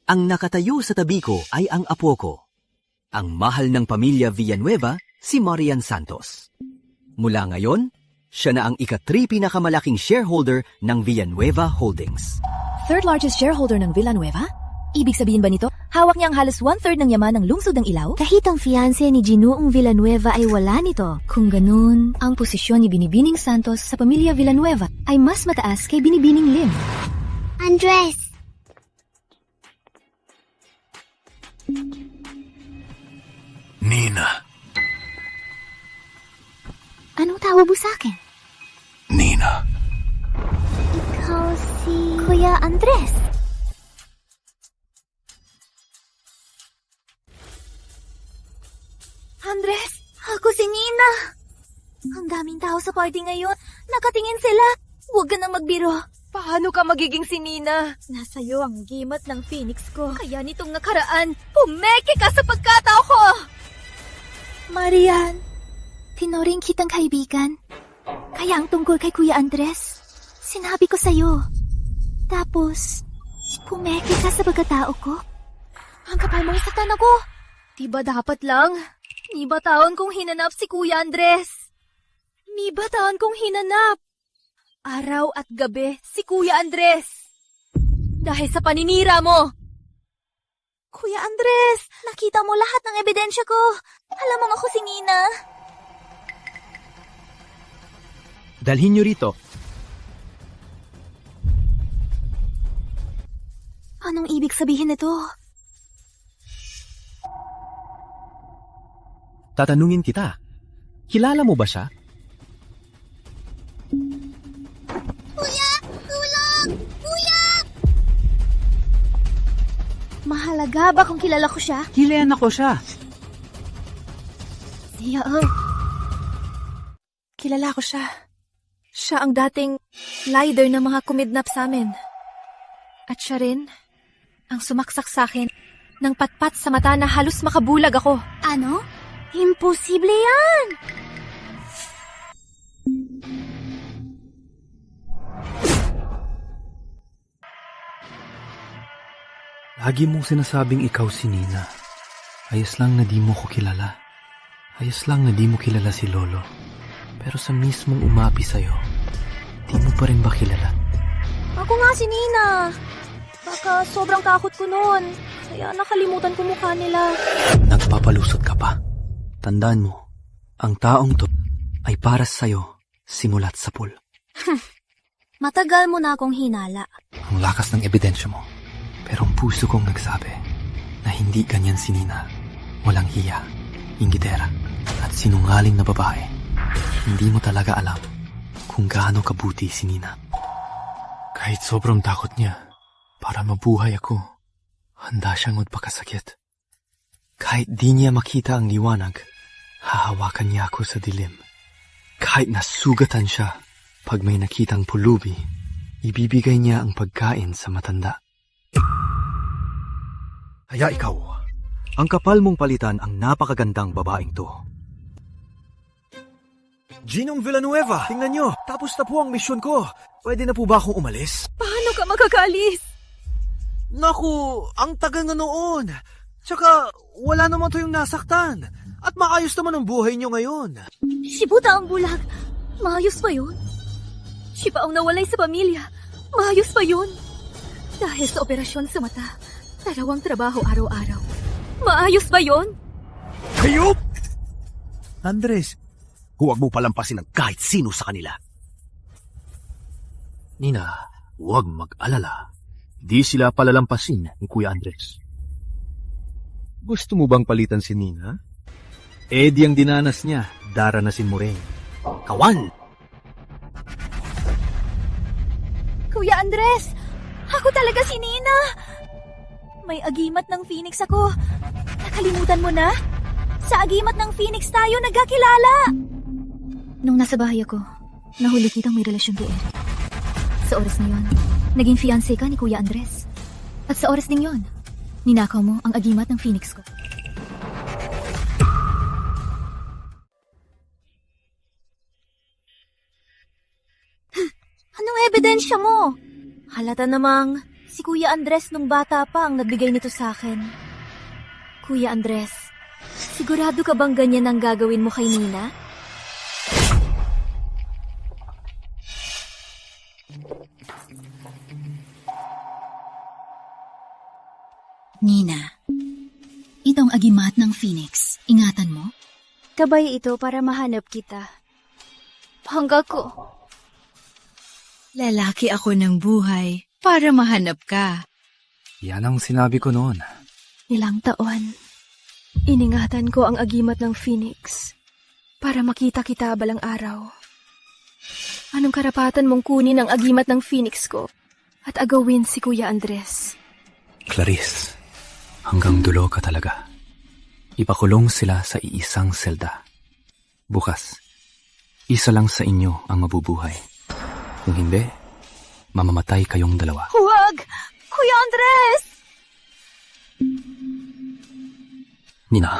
Ang nakatayo sa tabi ko ay ang apo ko. Ang mahal ng pamilya Villanueva, si Marian Santos. Mula ngayon, siya na ang ika-3 pinakamalaking shareholder ng Villanueva Holdings. Third largest shareholder ng Villanueva? Ibig sabihin ba nito, hawak niya ang halos 1/3 ng yaman ng lungsod ng Ilaw? Kahit ang fiancé ni Ginoong Villanueva ay wala nito. Kung ganun, ang posisyon ni Binibining Santos sa pamilya Villanueva ay mas mataas kay Binibining Lim. Andres! Nina. Anong tawag mo sa akin? Nina. Ikaw si Kuya Andres. Andres, ako si Nina. Ang daming tao sa party ngayon. Nakatingin sila. Huwag ka nang magbiro. Paano ka magiging si Nina? Nasa iyo ang gimat ng Phoenix ko. Kaya nitong nakaraan, pumeke ka sa pagkatao ko! Marian, tinuring kitang kaibigan. Kaya ang tungkol kay Kuya Andres, sinabi ko sa'yo. Tapos, pumeke ka sa pagkatao ko. Ang kapal mong saktan ako. Diba dapat lang? Ni ba taon kong hinanap si Kuya Andres? Ni ba taon kong hinanap? Araw at gabi si Kuya Andres. Dahil sa paninira mo. Kuya Andres, nakita mo lahat ng ebidensya ko. Alam mo ako si Nina. Dalhin niyo rito. Anong ibig sabihin nito? Tatanungin kita. Kilala mo ba siya? Kuya! Tulong! Kuya! Mahalaga ba kung kilala ko siya? Kilala ko siya. Siya kilala ko siya. Siya ang dating leader ng mga kumidnap sa amin. At siya rin ang sumaksak sa akin ng patpat sa mata na halos makabulag ako. Ano? Imposible yan! Lagi mong sinasabing ikaw si Nina. Ayos lang na di mo ko kilala. Ayos lang na di mo kilala si Lolo. Pero sa mismong umapi sa'yo, di mo pa rin ba kilala? Ako nga si Nina. Baka sobrang takot ko noon. Kaya nakalimutan ko mukha nila. Nagpapalusot ka pa. Tandaan mo, ang taong to ay para sa'yo simulat sa pool. Matagal mo na akong hinala. Ang lakas ng ebidensya mo. Pero ang puso kong nagsabi na hindi ganyan si Nina. Walang hiya, inggitera, at sinungaling na babae. Hindi mo talaga alam kung gaano kabuti si Nina. Kahit sobrang takot niya para mabuhay ako, handa siyang magpakasakit. Kahit di niya makita ang liwanag, hahawakan niya ako sa dilim. Kahit nasugatan siya, pag may nakitang pulubi, ibibigay niya ang pagkain sa matanda. Kaya ikaw, ang kapal mong palitan ang napakagandang babaeng to. Ginong Villanueva, tingnan nyo, tapos na po ang misyon ko. Pwede na po ba akong umalis? Paano ka magkakalis? Naku, ang tagal na noon. Tsaka, wala naman to yung nasaktan. At maayos naman ang buhay nyo ngayon. Shibuta ang bulag. Maayos ba yun? Shiba ang nawalay sa pamilya. Maayos ba yun? Dahil sa operasyon sa mata, 2 trabaho araw-araw. Maayos ba yun? Kayo! Andres, huwag mo palampasin ng kahit sino sa kanila. Nina, huwag mag-alala. Di sila palalampasin ni Kuya Andres. Gusto mo bang palitan si Nina? Eh di ang dinanas niya, daranasin mo rin. Kawan! Kuya Andres! Ako talaga si Nina! May agimat ng Phoenix ako. Nakalimutan mo na? Sa agimat ng Phoenix tayo nagkakilala! Nung nasa bahay ako, nahuli kitang may relasyon kay Eric. Sa oras na yon, naging fiancé ka ni Kuya Andres. At sa oras ding yon, ninakaw mo ang agimat ng Phoenix ko. Anong ebidensya mo? Halata namang si Kuya Andres nung bata pa ang nagbigay nito sa akin. Kuya Andres, sigurado ka bang ganyan ang gagawin mo kay Nina? Nina, itong agimat ng Phoenix, ingatan mo? Gabay ito para mahanap kita. Hanggang ko. Lalaki ako ng buhay para mahanap ka. Yan ang sinabi ko noon. Ilang taon, Iningatan ko ang agimat ng Phoenix para makita kita balang araw. Anong karapatan mong kunin ang agimat ng Phoenix ko at agawin si Kuya Andres? Clarice, hanggang dulo ka talaga. Ipakulong sila sa iisang selda. Bukas, isa lang sa inyo ang mabubuhay. Kung hindi, mamamatay kayong dalawa. Huwag! Kuya Andres! Nina.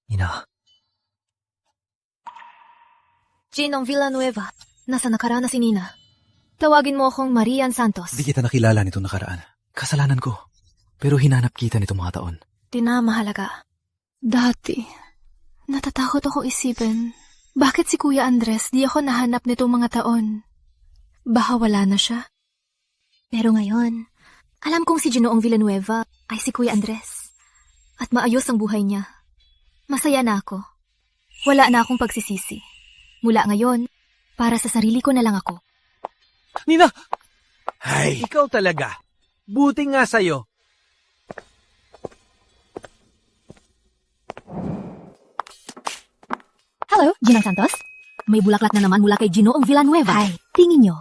Nina. Ginong Villanueva, nasa nakaraan na si Nina. Tawagin mo akong Marian Santos. Di kita nakilala nito nakaraan. Kasalanan ko. Pero hinanap kita nito mga taon. Di na mahalaga. Dati, natatakot ako isipin, bakit si Kuya Andres di ako nahanap nitong mga taon? Baka wala na siya. Pero ngayon, alam kong si Ginoong Villanueva ay si Kuya Andres. At maayos ang buhay niya. Masaya na ako. Wala na akong pagsisisi. Mula ngayon, para sa sarili ko na lang ako. Nina! Ay, ikaw talaga. Buti nga sa'yo. Hello, Ginang Santos? May bulaklak na naman mula kay Ginoong Villanueva. Ay, tingin nyo,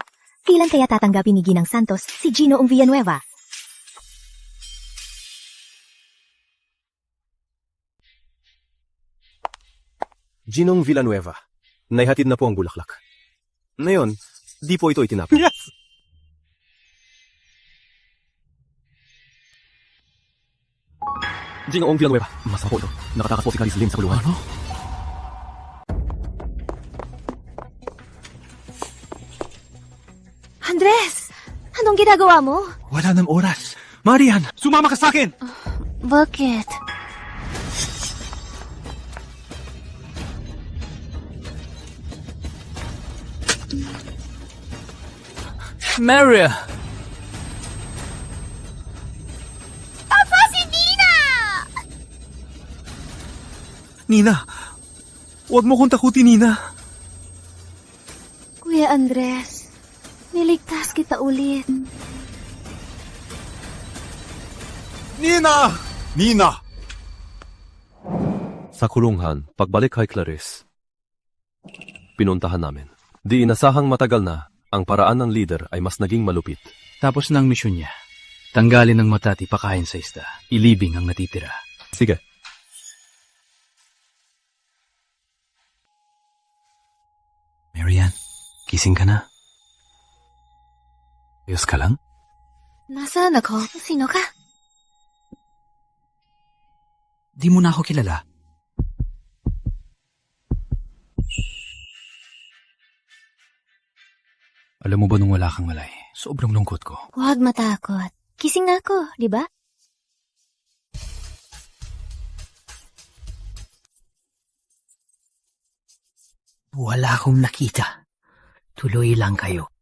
kailan kaya tatanggapin ni Ginang Santos si Ginoong Villanueva? Ginong Villanueva, naihatid na po ang bulaklak. Ngayon, di po ito itinapon. Yes! Ginoong Villanueva, masama po ito. Nakatakas po si Clarice Lim sa kulungan. Ano? Andres! Anong ginagawa mo? Wala ng oras. Marian, sumama ka sa akin! Bakit? Maria! Papa, si Nina! Nina, huwag mo kong takutin, Nina. Kuya Andres, niligtas kita ulit. Nina! Nina! Sa kulungan, pagbalik kay Clarice, pinuntahan namin. Di inasahang matagal na, ang paraan ng leader ay mas naging malupit. Tapos na ang misyon niya. Tanggalin ng mata at ipakain sa isda. Ilibing ang natitira. Sige. Marian, gising ka na? Ayos ka lang? Nasaan ako? Sino ka? Di mo na ako kilala. Alam mo ba nung wala kang malay? Sobrang lungkot ko. Huwag matakot. Kising na ako, di ba? Wala akong nakita. Tuloy lang kayo.